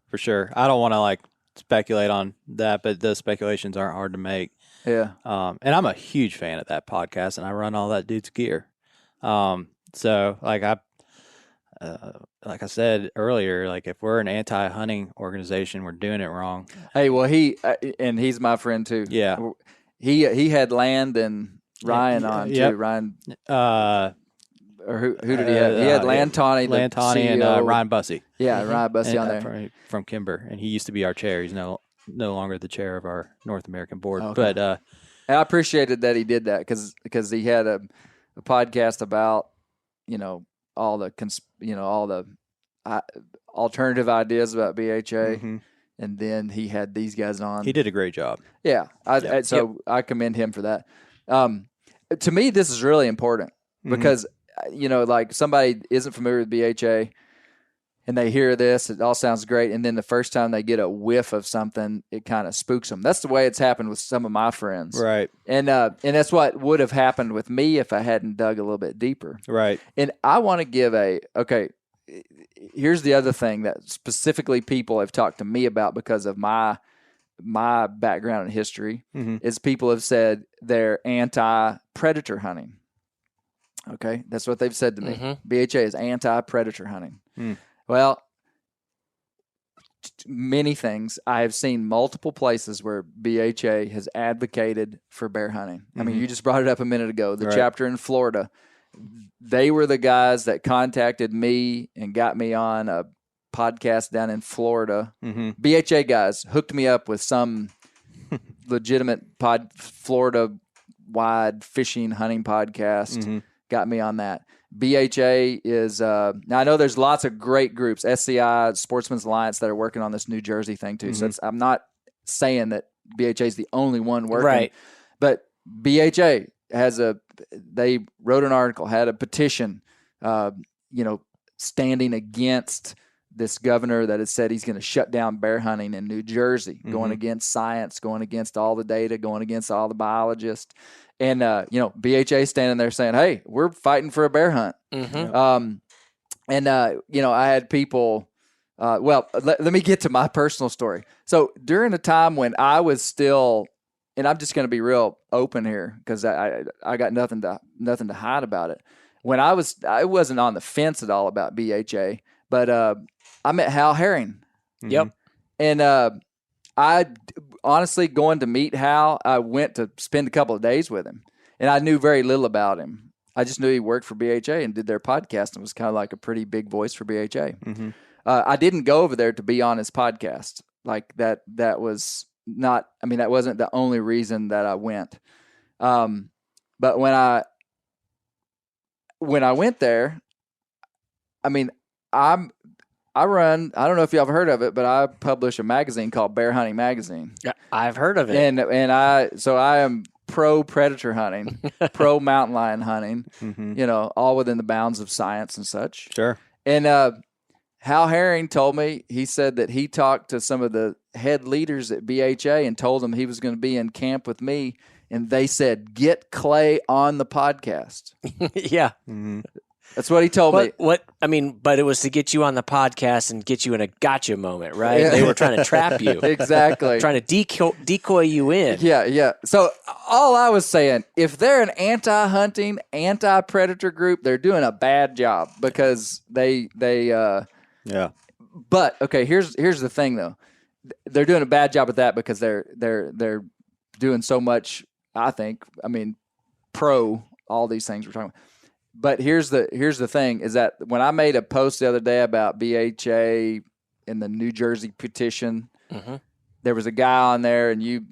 for sure. I don't want to speculate on that, but those speculations aren't hard to make. Yeah. And I'm a huge fan of that podcast, and I run all that dude's gear. So like I said earlier, if we're an anti-hunting organization, we're doing it wrong. Hey, well, and he's my friend too. Yeah. He had Land and Ryan on too. Yep. Ryan, or who did he have? He had Lantani, and Ryan Bussey. Yeah, Ryan Bussey on there from Kimber, and he used to be our chair. He's no longer the chair of our North American board. Okay. But and I appreciated that he did that because he had a podcast about all the alternative ideas about BHA, mm-hmm. and then he had these guys on. He did a great job. Yeah, I commend him for that. To me, this is really important because somebody isn't familiar with BHA and they hear this, it all sounds great, and then the first time they get a whiff of something, it kind of spooks them. That's the way it's happened with some of my friends, right? And that's what would have happened with me if I hadn't dug a little bit deeper, right? And I want to give here's the other thing that specifically people have talked to me about because of my background and history is people have said they're anti-predator hunting. Okay, that's what they've said to me. BHA is anti-predator hunting. Well, many things. I have seen multiple places where BHA has advocated for bear hunting. I mean, you just brought it up a minute ago. The chapter in Florida, they were the guys that contacted me and got me on a podcast down in Florida. BHA guys hooked me up with some legitimate Florida-wide fishing hunting podcast. Got me on that. BHA is now I know there's lots of great groups, SCI, Sportsman's Alliance, that are working on this New Jersey thing too. So I'm not saying that BHA is the only one working, right? But BHA they wrote an article, had a petition, standing against this governor that has said he's going to shut down bear hunting in New Jersey, going against science, going against all the data, going against all the biologists. And, BHA standing there saying, hey, we're fighting for a bear hunt. I had people, let me get to my personal story. So during the time when I was still, and I'm just going to be real open here because I got nothing to hide about it. When I wasn't on the fence at all about BHA, but I met Hal Herring. Yep. And I honestly, going to meet Hal, I went to spend a couple of days with him. And I knew very little about him. I just knew he worked for BHA and did their podcast and was kind of like a pretty big voice for BHA. I didn't go over there to be on his podcast. Like that was not, that wasn't the only reason that I went. But when I went there, I run, I don't know if y'all have heard of it, but I publish a magazine called Bear Hunting Magazine. Yeah, I've heard of it. And I am pro predator hunting, pro mountain lion hunting, all within the bounds of science and such. Sure. And Hal Herring told me, he said that he talked to some of the head leaders at BHA and told them he was going to be in camp with me. And they said, get Clay on the podcast. Yeah. That's what he told me. But it was to get you on the podcast and get you in a gotcha moment, right? Yeah. They were trying to trap you. Exactly. Trying to decoy you in. Yeah. So all I was saying, if they're an anti-hunting, anti-predator group, they're doing a bad job because they yeah. But okay, here's the thing though. They're doing a bad job at that because they're doing so much, I think, pro all these things we're talking about. But here's the thing is that when I made a post the other day about BHA in the New Jersey petition, there was a guy on there, and you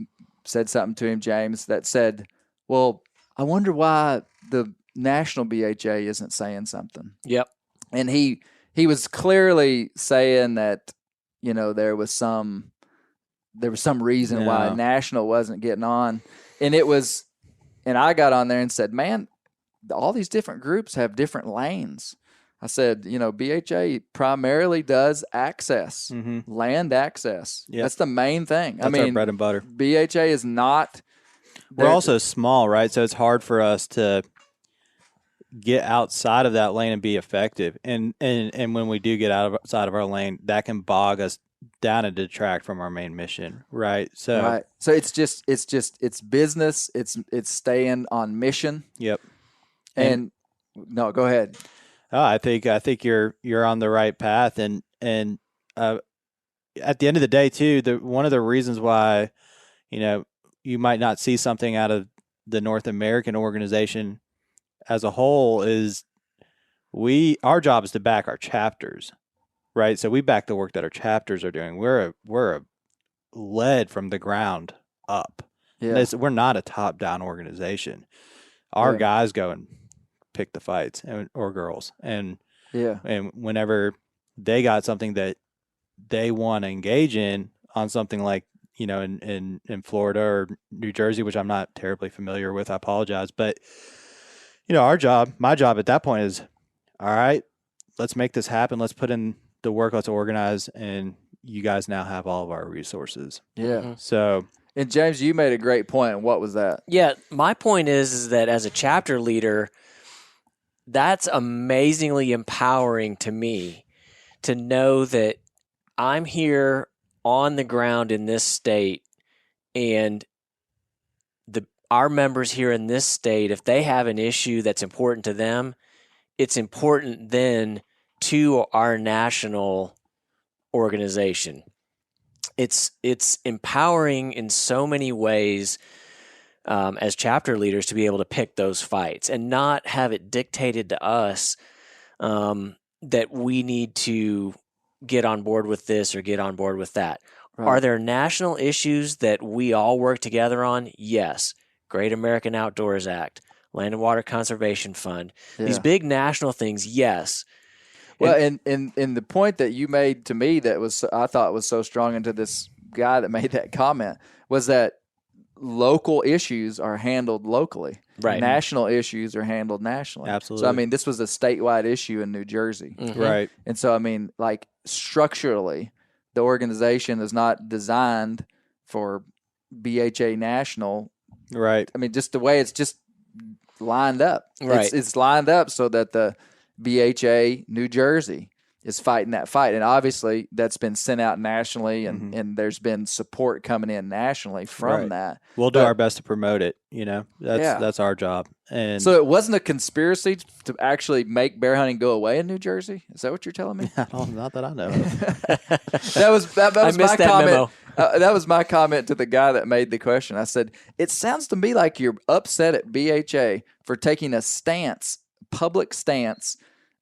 said something to him, James, that said, well, I wonder why the national BHA isn't saying something. Yep. And he was clearly saying that, there was some reason why national wasn't getting on. And I got on there and said, man, all these different groups have different lanes. I said, BHA primarily does access, land access. Yep. That's the main thing. That's our bread and butter. BHA is not. We're also small, right? So it's hard for us to get outside of that lane and be effective. And when we do get outside of our lane, that can bog us down and detract from our main mission, right? So it's business. It's staying on mission. Yep. And no, go ahead. I think you're on the right path, and at the end of the day too, one of the reasons why you might not see something out of the North American organization as a whole is our job is to back our chapters, right? So we back the work that our chapters are doing. We're a led from the ground up. Yeah. We're not a top down organization. Our guys go and pick the fights or girls, and whenever they got something that they want to engage in on something like in Florida or New Jersey, which I'm not terribly familiar with, I apologize, but my job at that point is, all right, let's make this happen. Let's put in the work. Let's organize, and you guys now have all of our resources. Yeah. Mm-hmm. So, and James, you made a great point. And what was that? Yeah, my point is that as a chapter leader, that's amazingly empowering to me to know that I'm here on the ground in this state, and our members here in this state, if they have an issue that's important to them, it's important then to our national organization. It's empowering in so many ways as chapter leaders to be able to pick those fights and not have it dictated to us that we need to get on board with this or get on board with that. Right. Are there national issues that we all work together on? Yes. Great American Outdoors Act, Land and Water Conservation Fund. Yeah. These big national things, yes. Well, and the point that you made to me that I thought was so strong, and to this guy that made that comment, was that local issues are handled locally. Right. National issues are handled nationally. Absolutely. So, this was a statewide issue in New Jersey. Mm-hmm. Right. And so, structurally, the organization is not designed for BHA national. Right. Just the way it's just lined up. Right. It's lined up so that the BHA New Jersey is fighting that fight. And obviously that's been sent out nationally, and there's been support coming in nationally from that. We'll do our best to promote it. That's our job. And so it wasn't a conspiracy to actually make bear hunting go away in New Jersey? Is that what you're telling me? Not that I know. That was my that comment. Memo. That was my comment to the guy that made the question. I said, it sounds to me like you're upset at BHA for taking a public stance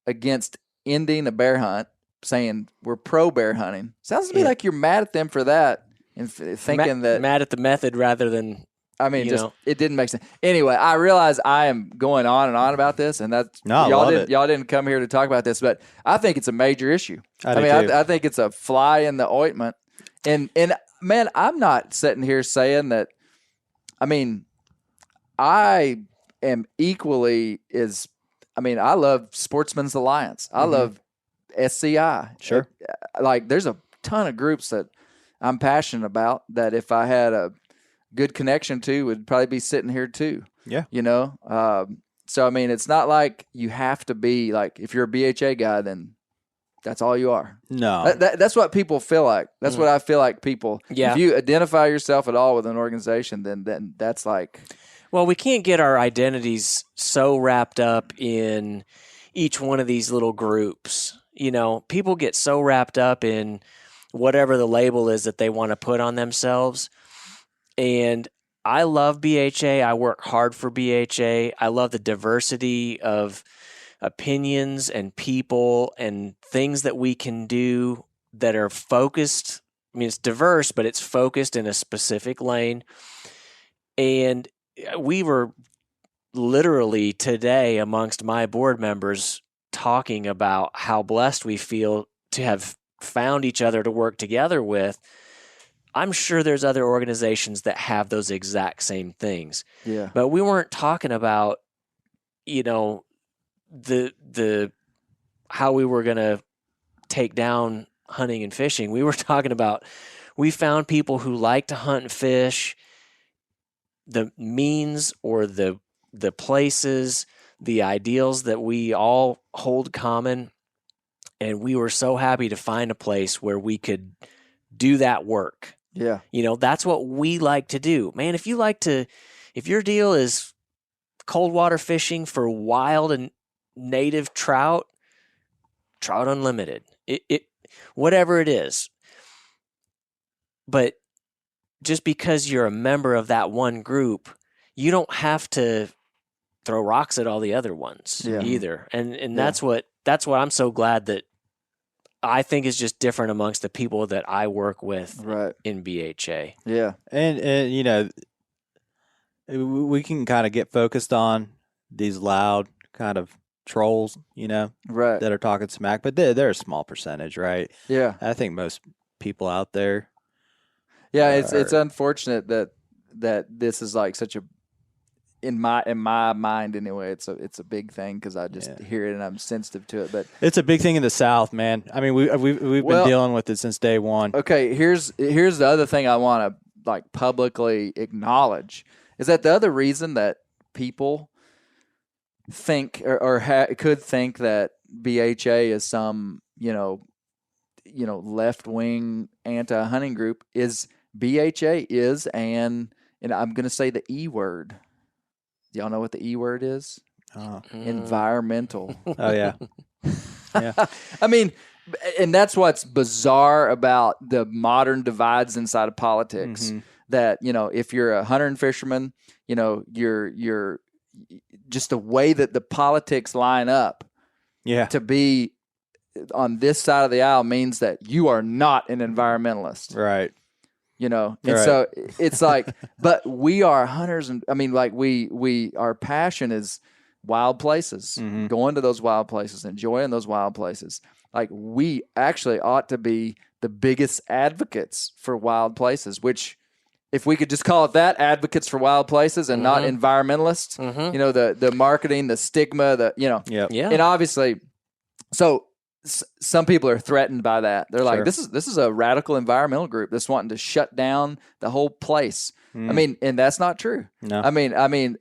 against ending a bear hunt, saying we're pro bear hunting. Sounds to me like you're mad at them for that, and thinking that mad at the method rather than it didn't make sense. Anyway, I realize I am going on and on about this, and that's y'all didn't come here to talk about this, but I think it's a major issue. I think it's a fly in the ointment, and man, I'm not sitting here saying that. I am equally as. I love Sportsman's Alliance. I love SCI. Sure. There's a ton of groups that I'm passionate about that if I had a good connection to would probably be sitting here too. Yeah. So, it's not like you have to be if you're a BHA guy, then that's all you are. No. That's what people feel like. That's what I feel like people. Yeah. If you identify yourself at all with an organization, then that's like. Well, we can't get our identities so wrapped up in each one of these little groups. People get so wrapped up in whatever the label is that they want to put on themselves. And I love BHA. I work hard for BHA. I love the diversity of opinions and people and things that we can do that are focused. It's diverse, but it's focused in a specific lane. And we were literally today amongst my board members talking about how blessed we feel to have found each other to work together with. I'm sure there's other organizations that have those exact same things. Yeah. But we weren't talking about, the how we were going to take down hunting and fishing. We were talking about we found people who like to hunt and fish. The means or the places, the ideals that we all hold common. And we were so happy to find a place where we could do that work. Yeah. That's what we like to do. Man, if your deal is cold water fishing for wild and native trout unlimited, whatever it is. But just because you're a member of that one group, you don't have to throw rocks at all the other ones either. And that's what I'm so glad that I think is just different amongst the people that I work with in BHA. Yeah. And we can kind of get focused on these loud kind of trolls, that are talking smack, but they're a small percentage, right? Yeah. I think most people out there. Yeah, it's unfortunate that this is like such a, in my mind anyway, it's a big thing because I just hear it and I'm sensitive to it. But it's a big thing in the South, man. I mean, we've been dealing with it since day one. Okay, here's the other thing I want to like publicly acknowledge is that the other reason that people think or could think that BHA is some left wing anti hunting group is BHA is and I'm going to say the E word. Do y'all know what the E word is? Environmental. Oh, yeah. Yeah. I mean, and that's what's bizarre about the modern divides inside of politics. Mm-hmm. That, if you're a hunter and fisherman, you're just the way that the politics line up to be on this side of the aisle means that you are not an environmentalist. Right. So it's like, but we are hunters, and I mean, like our passion is wild places, going to those wild places, enjoying those wild places. Like we actually ought to be the biggest advocates for wild places, which if we could just call it that, advocates for wild places and not environmentalists, the marketing, the stigma, and obviously, so some people are threatened by that. They're like, this is a radical environmental group that's wanting to shut down the whole place. I mean, and that's not true. No. I mean,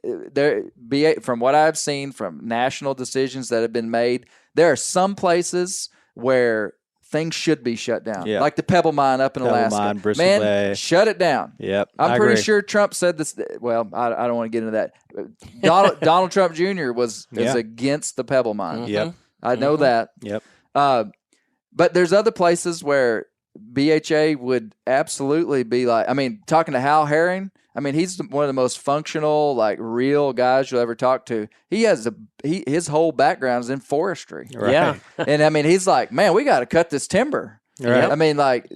from what I've seen from national decisions that have been made, there are some places where things should be shut down, like the Pebble Mine up in Alaska. Bristol Bay. Shut it down. Yep, I'm pretty sure Trump said this. Well, I don't want to get into that. Donald Trump Jr. is against the Pebble Mine. Yep, I know that. Yep. But there's other places where BHA would absolutely be like, I mean, talking to Hal Herring, I mean, he's one of the most functional, like real guys you'll ever talk to. He has his whole background is in forestry. Right. Yeah. And I mean, he's like, man, we got to cut this timber. Right. I mean, like,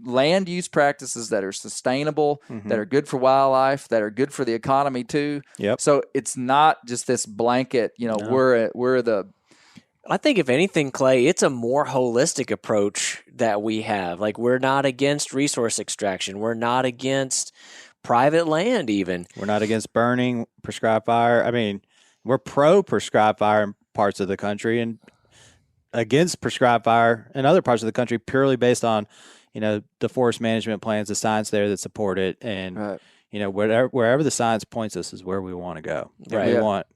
land use practices that are sustainable, that are good for wildlife, that are good for the economy too. Yep. So it's not just this blanket, we're the, I think if anything, Clay, it's a more holistic approach that we have. Like we're not against resource extraction. We're not against private land even. We're not against burning, prescribed fire. I mean, we're pro-prescribed fire in parts of the country and against prescribed fire in other parts of the country purely based on, the forest management plans, the science there that support it. And, wherever the science points us is where we want to go. Right. We want,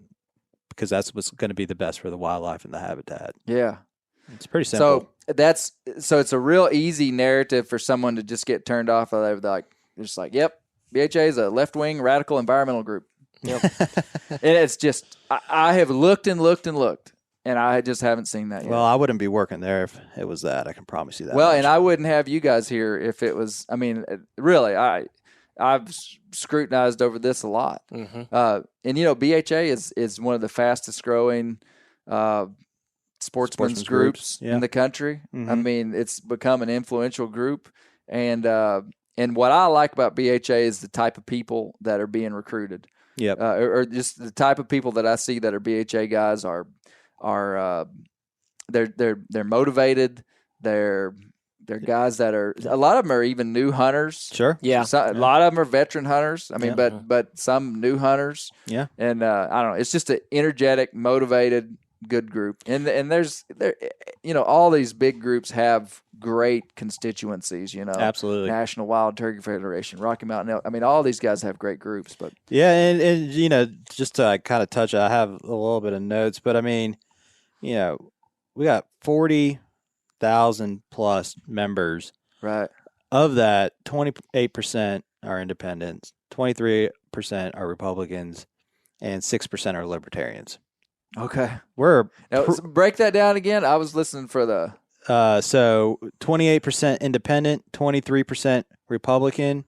because that's what's going to be the best for the wildlife and the habitat. Yeah. It's pretty simple. So it's a real easy narrative for someone to just get turned off of. Like, just like, yep, BHA is a left-wing radical environmental group. Yep. And it's just, I have looked and looked and looked, and I just haven't seen that yet. Well, I wouldn't be working there if it was that. I can promise you that. Well, much. and I wouldn't have you guys here if it was, I mean, really, I've scrutinized over this a lot. And, BHA is one of the fastest growing sportsmen's groups in the country. I mean, it's become an influential group. And what I like about BHA is the type of people that are being recruited. Yep. Or just the type of people that I see that are BHA guys are they're motivated. They're guys that are, a lot of them are even new hunters. Sure. Yeah. A lot of them are veteran hunters. I mean, but some new hunters. Yeah. And I don't know. It's just an energetic, motivated, good group. And all these big groups have great constituencies, Absolutely. National Wild Turkey Federation, Rocky Mountain Elk. I mean, all these guys have great groups, but Yeah, and just to kind of touch, I have a little bit of notes, but I mean, we got 40,000 plus members. right. Of that, 28% are independents, 23% are Republicans, and 6% are libertarians. Okay. We're Now, break that down again. I was listening for the so 28% independent, 23% Republican,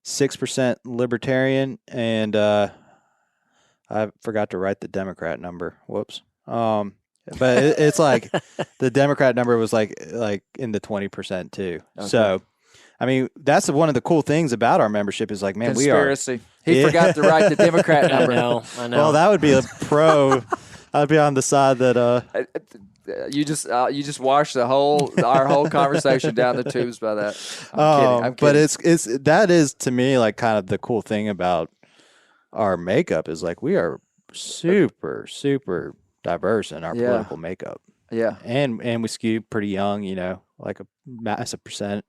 6% libertarian, and I forgot to write the Democrat number. Whoops. But it's like the Democrat number was like in the 20% too. Okay. So, I mean, that's one of the cool things about our membership is like, man, conspiracy. we are. He forgot to write the Democrat number. I know. Well, that would be a pro. I'd be on the side that. You just washed our whole conversation down the tubes by that. I'm kidding. But that is to me like kind of the cool thing about our makeup is like we are super diverse in our political makeup. Yeah, and we skew pretty young. Like a massive percent.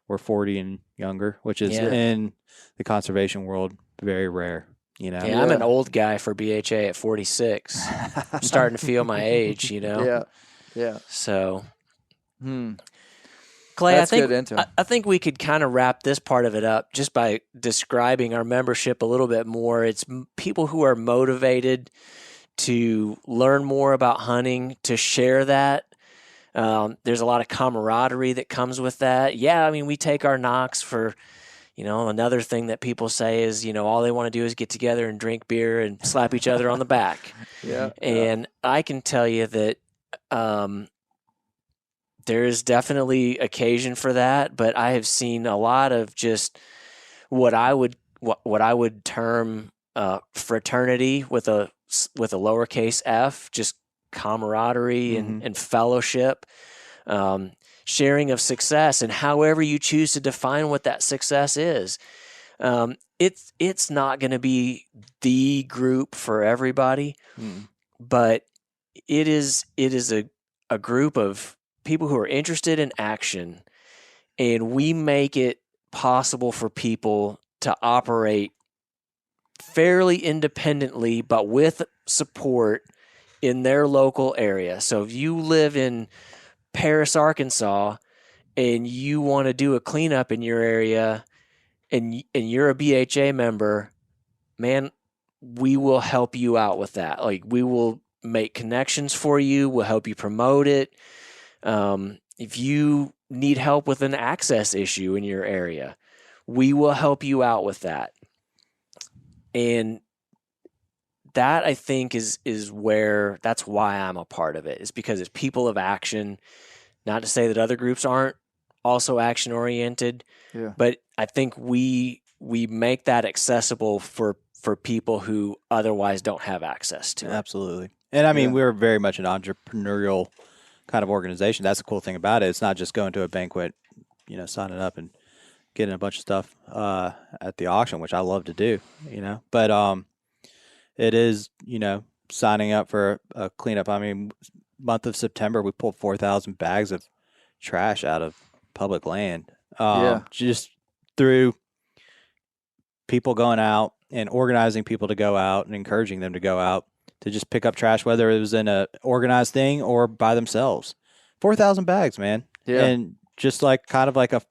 We're 40 and younger, which is in the conservation world very rare. Yeah, I'm an old guy for BHA at 46. I'm starting to feel my age. Yeah. So, Clay, That's good intel. I think we could kind of wrap this part of it up just by describing our membership a little bit more. It's people who are motivated to learn more about hunting, to share that. There's a lot of camaraderie that comes with that. Yeah, I mean, we take our knocks for, another thing that people say is, all they want to do is get together and drink beer and slap each other on the back. Yeah. And I can tell you that there is definitely occasion for that, but I have seen a lot of just what I would term fraternity with a lowercase f, just camaraderie and fellowship, sharing of success, and however you choose to define what that success is. It's not going to be the group for everybody, but it is a group of people who are interested in action, and we make it possible for people to operate fairly independently, but with support in their local area. So if you live in Paris, Arkansas, and you want to do a cleanup in your area, and you're a BHA member, man, we will help you out with that. Like, we will make connections for you. We'll help you promote it. If you need help with an access issue in your area, we will help you out with that. And that, I think, is where, that's why I'm a part of it, is because it's people of action. Not to say that other groups aren't also action oriented, but I think we make that accessible for people who otherwise don't have access to it. Absolutely. And I mean, we're very much an entrepreneurial kind of organization. That's the cool thing about it. It's not just going to a banquet, signing up and getting a bunch of stuff at the auction, which I love to do, but it is, signing up for a cleanup. I mean, month of September, we pulled 4,000 bags of trash out of public land, just through people going out and organizing people to go out and encouraging them to go out to just pick up trash, whether it was in a organized thing or by themselves. 4,000 bags, man. Yeah. And just like kind of like a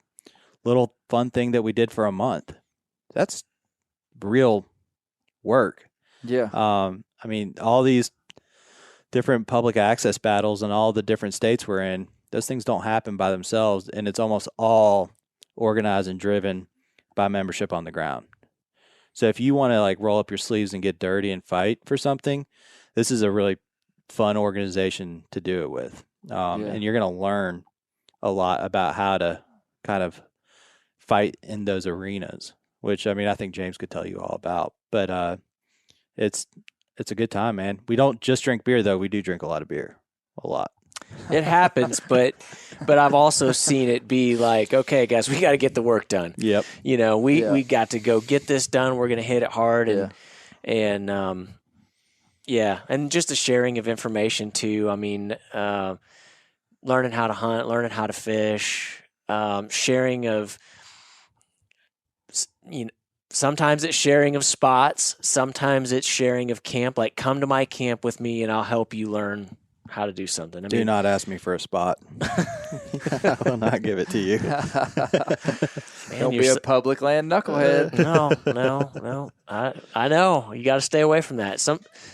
little fun thing that we did for a month. That's real work. Yeah. I mean, all these different public access battles in all the different states we're in, those things don't happen by themselves, and it's almost all organized and driven by membership on the ground. So if you want to like roll up your sleeves and get dirty and fight for something, this is a really fun organization to do it with. And you're going to learn a lot about how to kind of fight in those arenas, which, I mean, I think James could tell you all about. But it's a good time, man. We don't just drink beer, though. We do drink a lot of beer. A lot. It happens, but I've also seen it be like, okay, guys, we got to get the work done. Yep. We got to go get this done. We're going to hit it hard, and just the sharing of information too. I mean, learning how to hunt, learning how to fish, sharing of, sometimes it's sharing of spots, sometimes it's sharing of camp. Like, come to my camp with me and I'll help you learn how to do something. Do not ask me for a spot. I will not give it to you. Man, Don't be a public land knucklehead. No. I know. You got to stay away from that.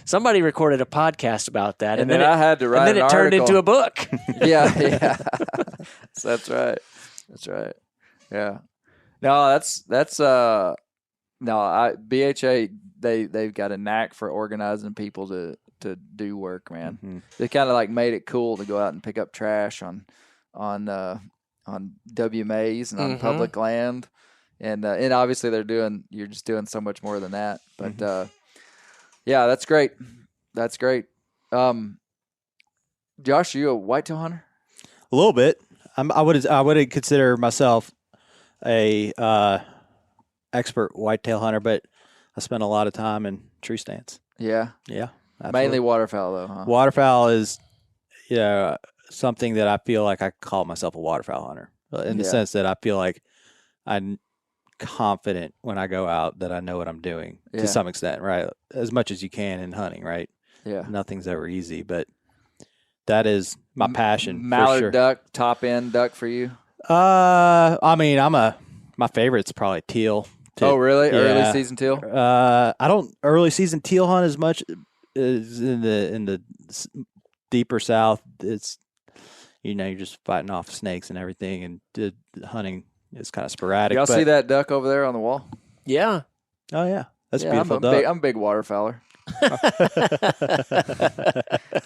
Somebody recorded a podcast about that, And then I had to write and then an it turned article. into a book. Yeah. That's right. Yeah. No, BHA, they've got a knack for organizing people to do work, man. Mm-hmm. They kind of like made it cool to go out and pick up trash on WMAs and on public land. And obviously you're just doing so much more than that. But yeah, that's great. That's great. Josh, are you a whitetail hunter? A little bit. I would consider myself a expert whitetail hunter, but I spend a lot of time in tree stands. Yeah. Yeah. Absolutely. Mainly waterfowl though, huh? Waterfowl is something that I feel like I call myself a waterfowl hunter in the sense that I feel like I'm confident when I go out that I know what I'm doing to some extent, right? As much as you can in hunting, right? Yeah. Nothing's ever easy, but that is my passion. Mallard for sure. duck, top end duck for you? I mean, my favorite's probably teal. Oh, really? Yeah. Early season teal? I don't early season teal hunt as much as in the deeper south. It's you're just fighting off snakes and everything, and hunting is kind of sporadic. Y'all see that duck over there on the wall? Yeah. Oh yeah, that's a Yeah, beautiful duck. I'm a big waterfowler.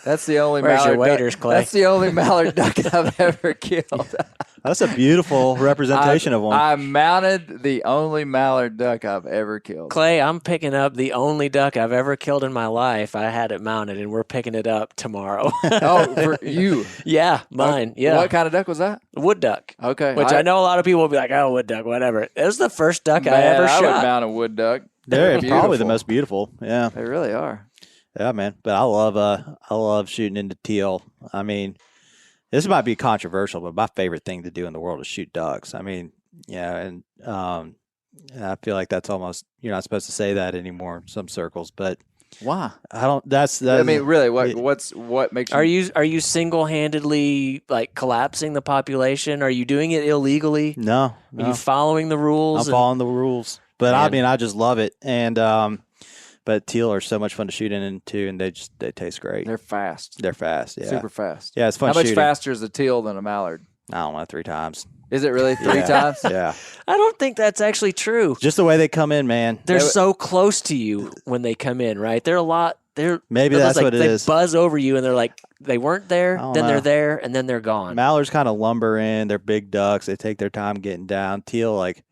That's the only Where's your mallard waders, duck. Clay? That's the only mallard duck I've ever killed. That's a beautiful representation of one. I mounted the only mallard duck I've ever killed. Clay, I'm picking up the only duck I've ever killed in my life. I had it mounted, and we're picking it up tomorrow. Oh, for you? Yeah, mine. Yeah. What kind of duck was that? Wood duck. Okay. Which I know a lot of people will be like, oh, wood duck, whatever. It was the first duck Man, I ever I would shot. mount a wood duck. They're probably the beautiful. most beautiful. Yeah, They really are. yeah, man. But I love shooting into teal. I mean, this might be controversial, but my favorite thing to do in the world is shoot ducks. I mean, yeah, and I feel like that's almost you're not supposed to say that anymore in some circles, but Why? I don't. That's I mean, really, what makes you? Are you single-handedly like collapsing the population? Are you doing it illegally? no. Are you following the rules? I'm following the rules, but I Man. mean, I just love it, and but teal are so much fun to shoot into, and they taste great. They're fast. They're fast, yeah, Super fast. yeah. It's fun. How much shooting. faster is a teal than a mallard? I don't know, 3 times. Is it really 3 Yeah. times? Yeah, I don't think that's actually true. just the way they come in, man. They're so close to you when they come in, right? They're a lot. Maybe they're that's like, what it they is. buzz over you, and they're like, they weren't there, I don't then know. they're there, and then they're gone. Mallards kind of lumber in. They're big ducks. They take their time getting down. Teal, like,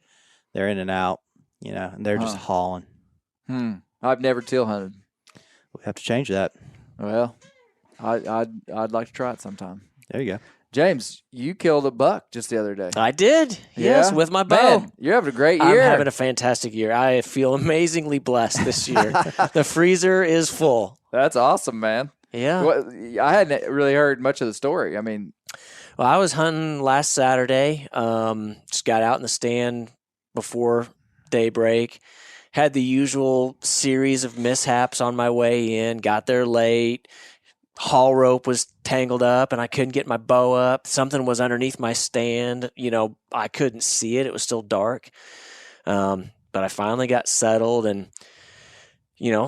they're in and out, and they're just hauling. I've never teal hunted. We have to change that. Well, I'd like to try it sometime. There you go. James, you killed a buck just the other day. I did, yes, Yeah? with my bow. Man, you're having a great I'm year. having a fantastic year. I feel amazingly blessed this year. The freezer is full. That's awesome, man. Yeah. I hadn't really heard much of the story. I mean, Well, I was hunting last Saturday. Just got out in the stand before daybreak. Had the usual series of mishaps on my way in. Got there late. Haul rope was tangled up, and I couldn't get my bow up. Something was underneath my stand. I couldn't see it. It was still dark. But I finally got settled and,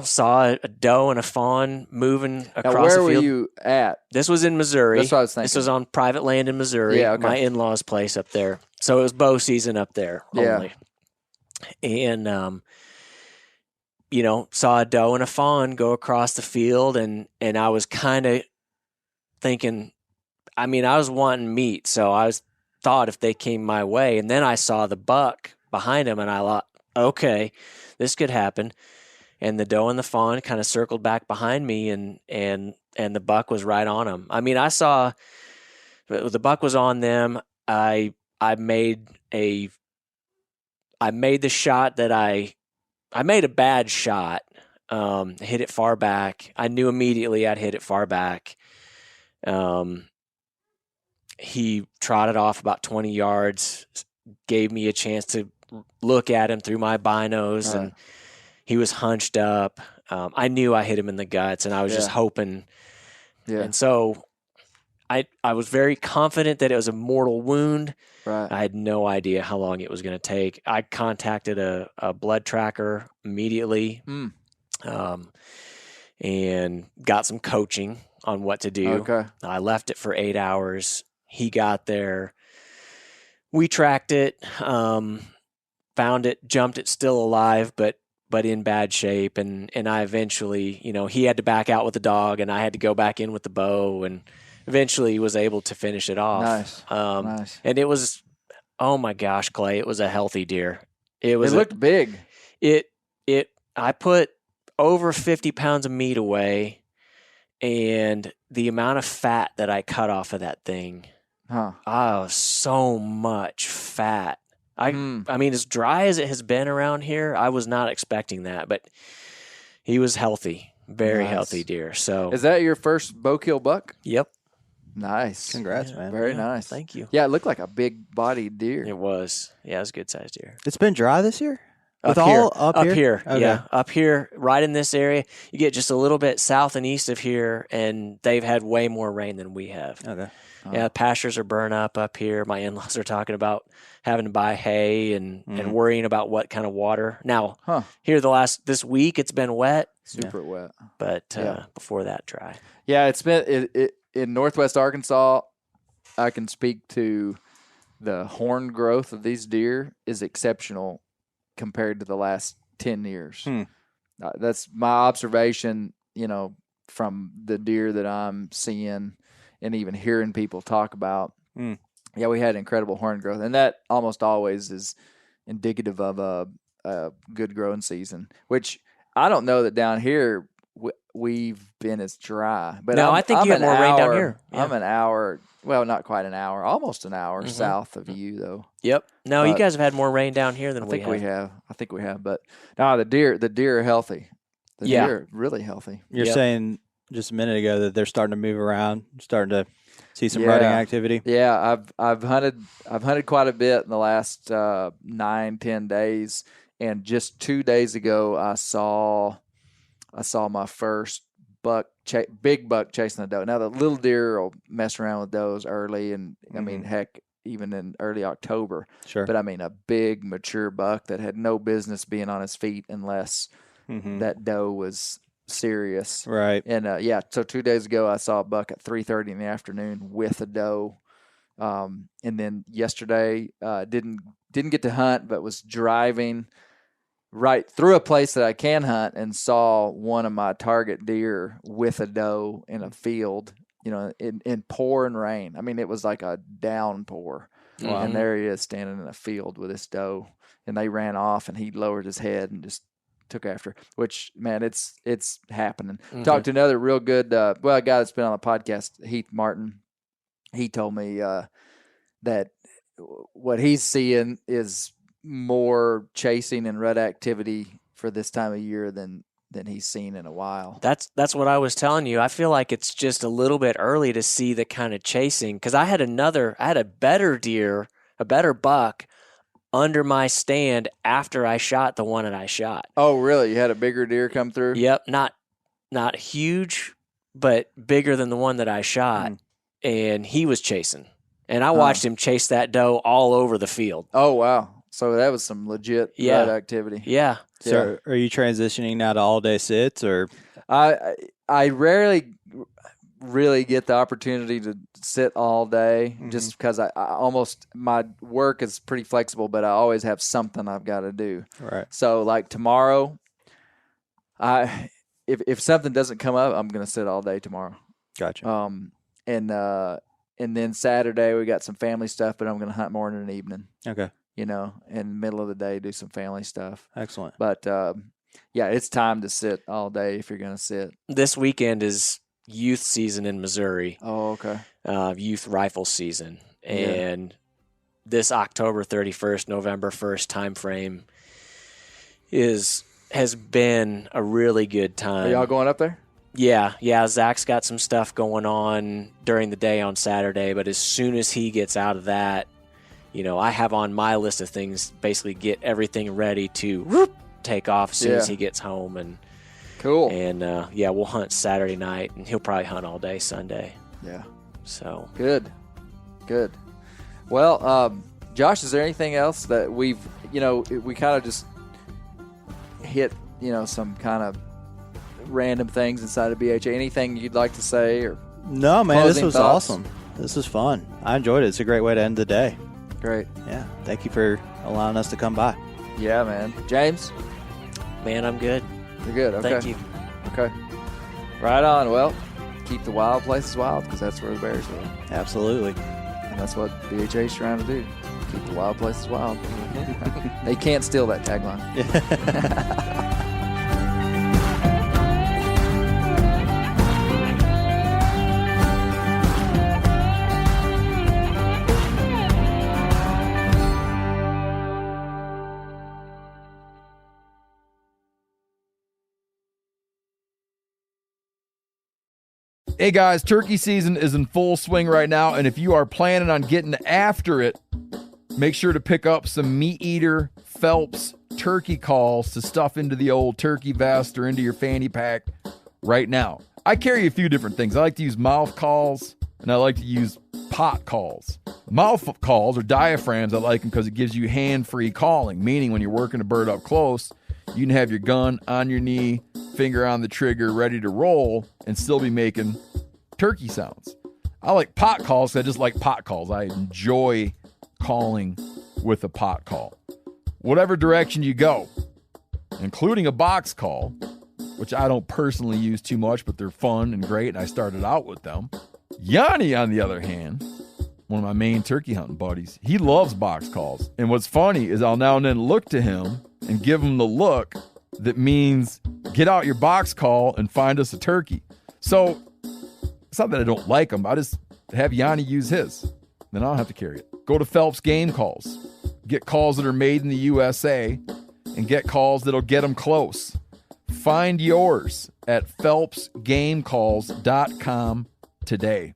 saw a doe and a fawn moving across now where the were field. you at? This was in Missouri. That's what I was thinking. This was on private land in Missouri. Yeah, okay. My in-laws' place up there. So it was bow season up there Yeah. only. And, saw a doe and a fawn go across the field, and I was kind of thinking, I was wanting meat, so I thought if they came my way, and then I saw the buck behind him, and I thought, okay, this could happen. And the doe and the fawn kind of circled back behind me, and the buck was right on him. I saw the buck was on them. I made the shot that I made a bad shot. Hit it far back. I knew immediately I'd hit it far back. he trotted off about 20 yards, gave me a chance to look at him through my binos, and he was hunched up. I knew I hit him in the guts, and I was just hoping. Yeah. And so I was very confident that it was a mortal wound. Right. I had no idea how long it was going to take. I contacted a blood tracker immediately, and got some coaching on what to do. Okay. I left it for 8 hours. He got there. We tracked it, found it, jumped it still alive, but in bad shape. And I eventually, he had to back out with the dog, and I had to go back in with the bow, and eventually was able to finish it off. Nice. Nice. And it was, oh my gosh, Clay, it was a healthy deer. It looked big. I put over 50 pounds of meat away, and the amount of fat that I cut off of that thing, so much fat. I mean, as dry as it has been around here, I was not expecting that, but he was healthy, very healthy deer. So, is that your first bow kill buck? Yep. Nice. Congrats, man. Very nice. Thank you. Yeah, it looked like a big bodied deer. It was. Yeah, it was a good sized deer. It's been dry this year? Up here. Okay. Yeah, up here, right in this area. You get just a little bit south and east of here, and they've had way more rain than we have. Okay. Yeah, pastures are burnt up here. My in-laws are talking about having to buy hay and worrying about what kind of water. Now, here this week it's been wet. Super wet. But before that, dry. Yeah, it's been in northwest Arkansas. I can speak to the horn growth of these deer is exceptional compared to the last 10 years. That's my observation, from the deer that I'm seeing and even hearing people talk about. Yeah, we had incredible horn growth, and that almost always is indicative of a good growing season, which I don't know that down here we've been as dry. But no, I think you have more rain down here. Yeah. I'm an hour, well, not quite an hour, almost an hour south of you, though. Yep. No, you guys have had more rain down here than we have. I think we have. But no, the deer are healthy. The deer are really healthy. You're saying just a minute ago that they're starting to move around, starting to see some rutting activity. Yeah, I've hunted quite a bit in the last 9-10 days, and just 2 days ago I saw my first big buck chasing a doe. Now the little deer will mess around with does early, and I mean, heck, even in early October. Sure. But I mean, a big mature buck that had no business being on his feet unless that doe was serious. Right. And so 2 days ago I saw a buck at 3:30 in the afternoon with a doe. And then yesterday didn't get to hunt, but was driving right through a place that I can hunt and saw one of my target deer with a doe in a field, in pouring rain. I mean, it was like a downpour. Wow. And there he is standing in a field with this doe, and they ran off, and he lowered his head and just took after, which, man, it's happening. Talked to another real good, a guy that's been on the podcast, Heath Martin. He told me that what he's seeing is more chasing and rut activity for this time of year than he's seen in a while. That's what I was telling you. I feel like it's just a little bit early to see the kind of chasing, because I had a better deer, a better buck under my stand after I shot the one that I shot. Oh, really? You had a bigger deer come through? Yep. Not huge, but bigger than the one that I shot. And he was chasing. And I watched him chase that doe all over the field. Oh, wow. So that was some legit rut activity. Yeah. So are you transitioning now to all-day sits, or? I rarely really get the opportunity to sit all day, just because I almost, my work is pretty flexible, but I always have something I've got to do. Right. So like tomorrow, if something doesn't come up, I'm going to sit all day tomorrow. Gotcha. And then Saturday we got some family stuff, but I'm going to hunt morning and evening. Okay. In the middle of the day, do some family stuff. Excellent. But it's time to sit all day if you're going to sit. This weekend is youth season in Missouri. Oh, okay. Youth rifle season. And this October 31st, November 1st time frame has been a really good time. Are y'all going up there? Yeah. Zach's got some stuff going on during the day on Saturday, but as soon as he gets out of that, I have on my list of things, basically get everything ready to take off as soon as he gets home. And cool. And we'll hunt Saturday night, and he'll probably hunt all day Sunday. Yeah. So good. Well, Josh, is there anything else that we kind of just hit, some kind of random things inside of BHA? Anything you'd like to say or? No, man, this was thoughts? awesome. This was fun. I enjoyed it. It's a great way to end the day. Great. Yeah. Thank you for allowing us to come by. Yeah, man. James? Man, I'm good. You're good. Okay. Thank you. Okay. Right on. Well, keep the wild places wild, because that's where the bears live. Absolutely. And that's what BHA is trying to do. Keep the wild places wild. They can't steal that tagline. Hey guys, turkey season is in full swing right now, and if you are planning on getting after it, make sure to pick up some Meat Eater Phelps turkey calls to stuff into the old turkey vest or into your fanny pack right now. I carry a few different things. I like to use mouth calls, and I like to use pot calls. Mouth calls or diaphragms, I like them because it gives you hand-free calling, meaning when you're working a bird up close, you can have your gun on your knee, finger on the trigger, ready to roll, and still be making turkey sounds. I like pot calls because I just like pot calls. I enjoy calling with a pot call. Whatever direction you go, including a box call, which I don't personally use too much, but they're fun and great, and I started out with them. Yanni, on the other hand, one of my main turkey hunting buddies, he loves box calls. And what's funny is I'll now and then look to him and give him the look that means get out your box call and find us a turkey. So it's not that I don't like them. I just have Yanni use his. Then I don't have to carry it. Go to Phelps Game Calls. Get calls that are made in the USA and get calls that'll get them close. Find yours at phelpsgamecalls.com today.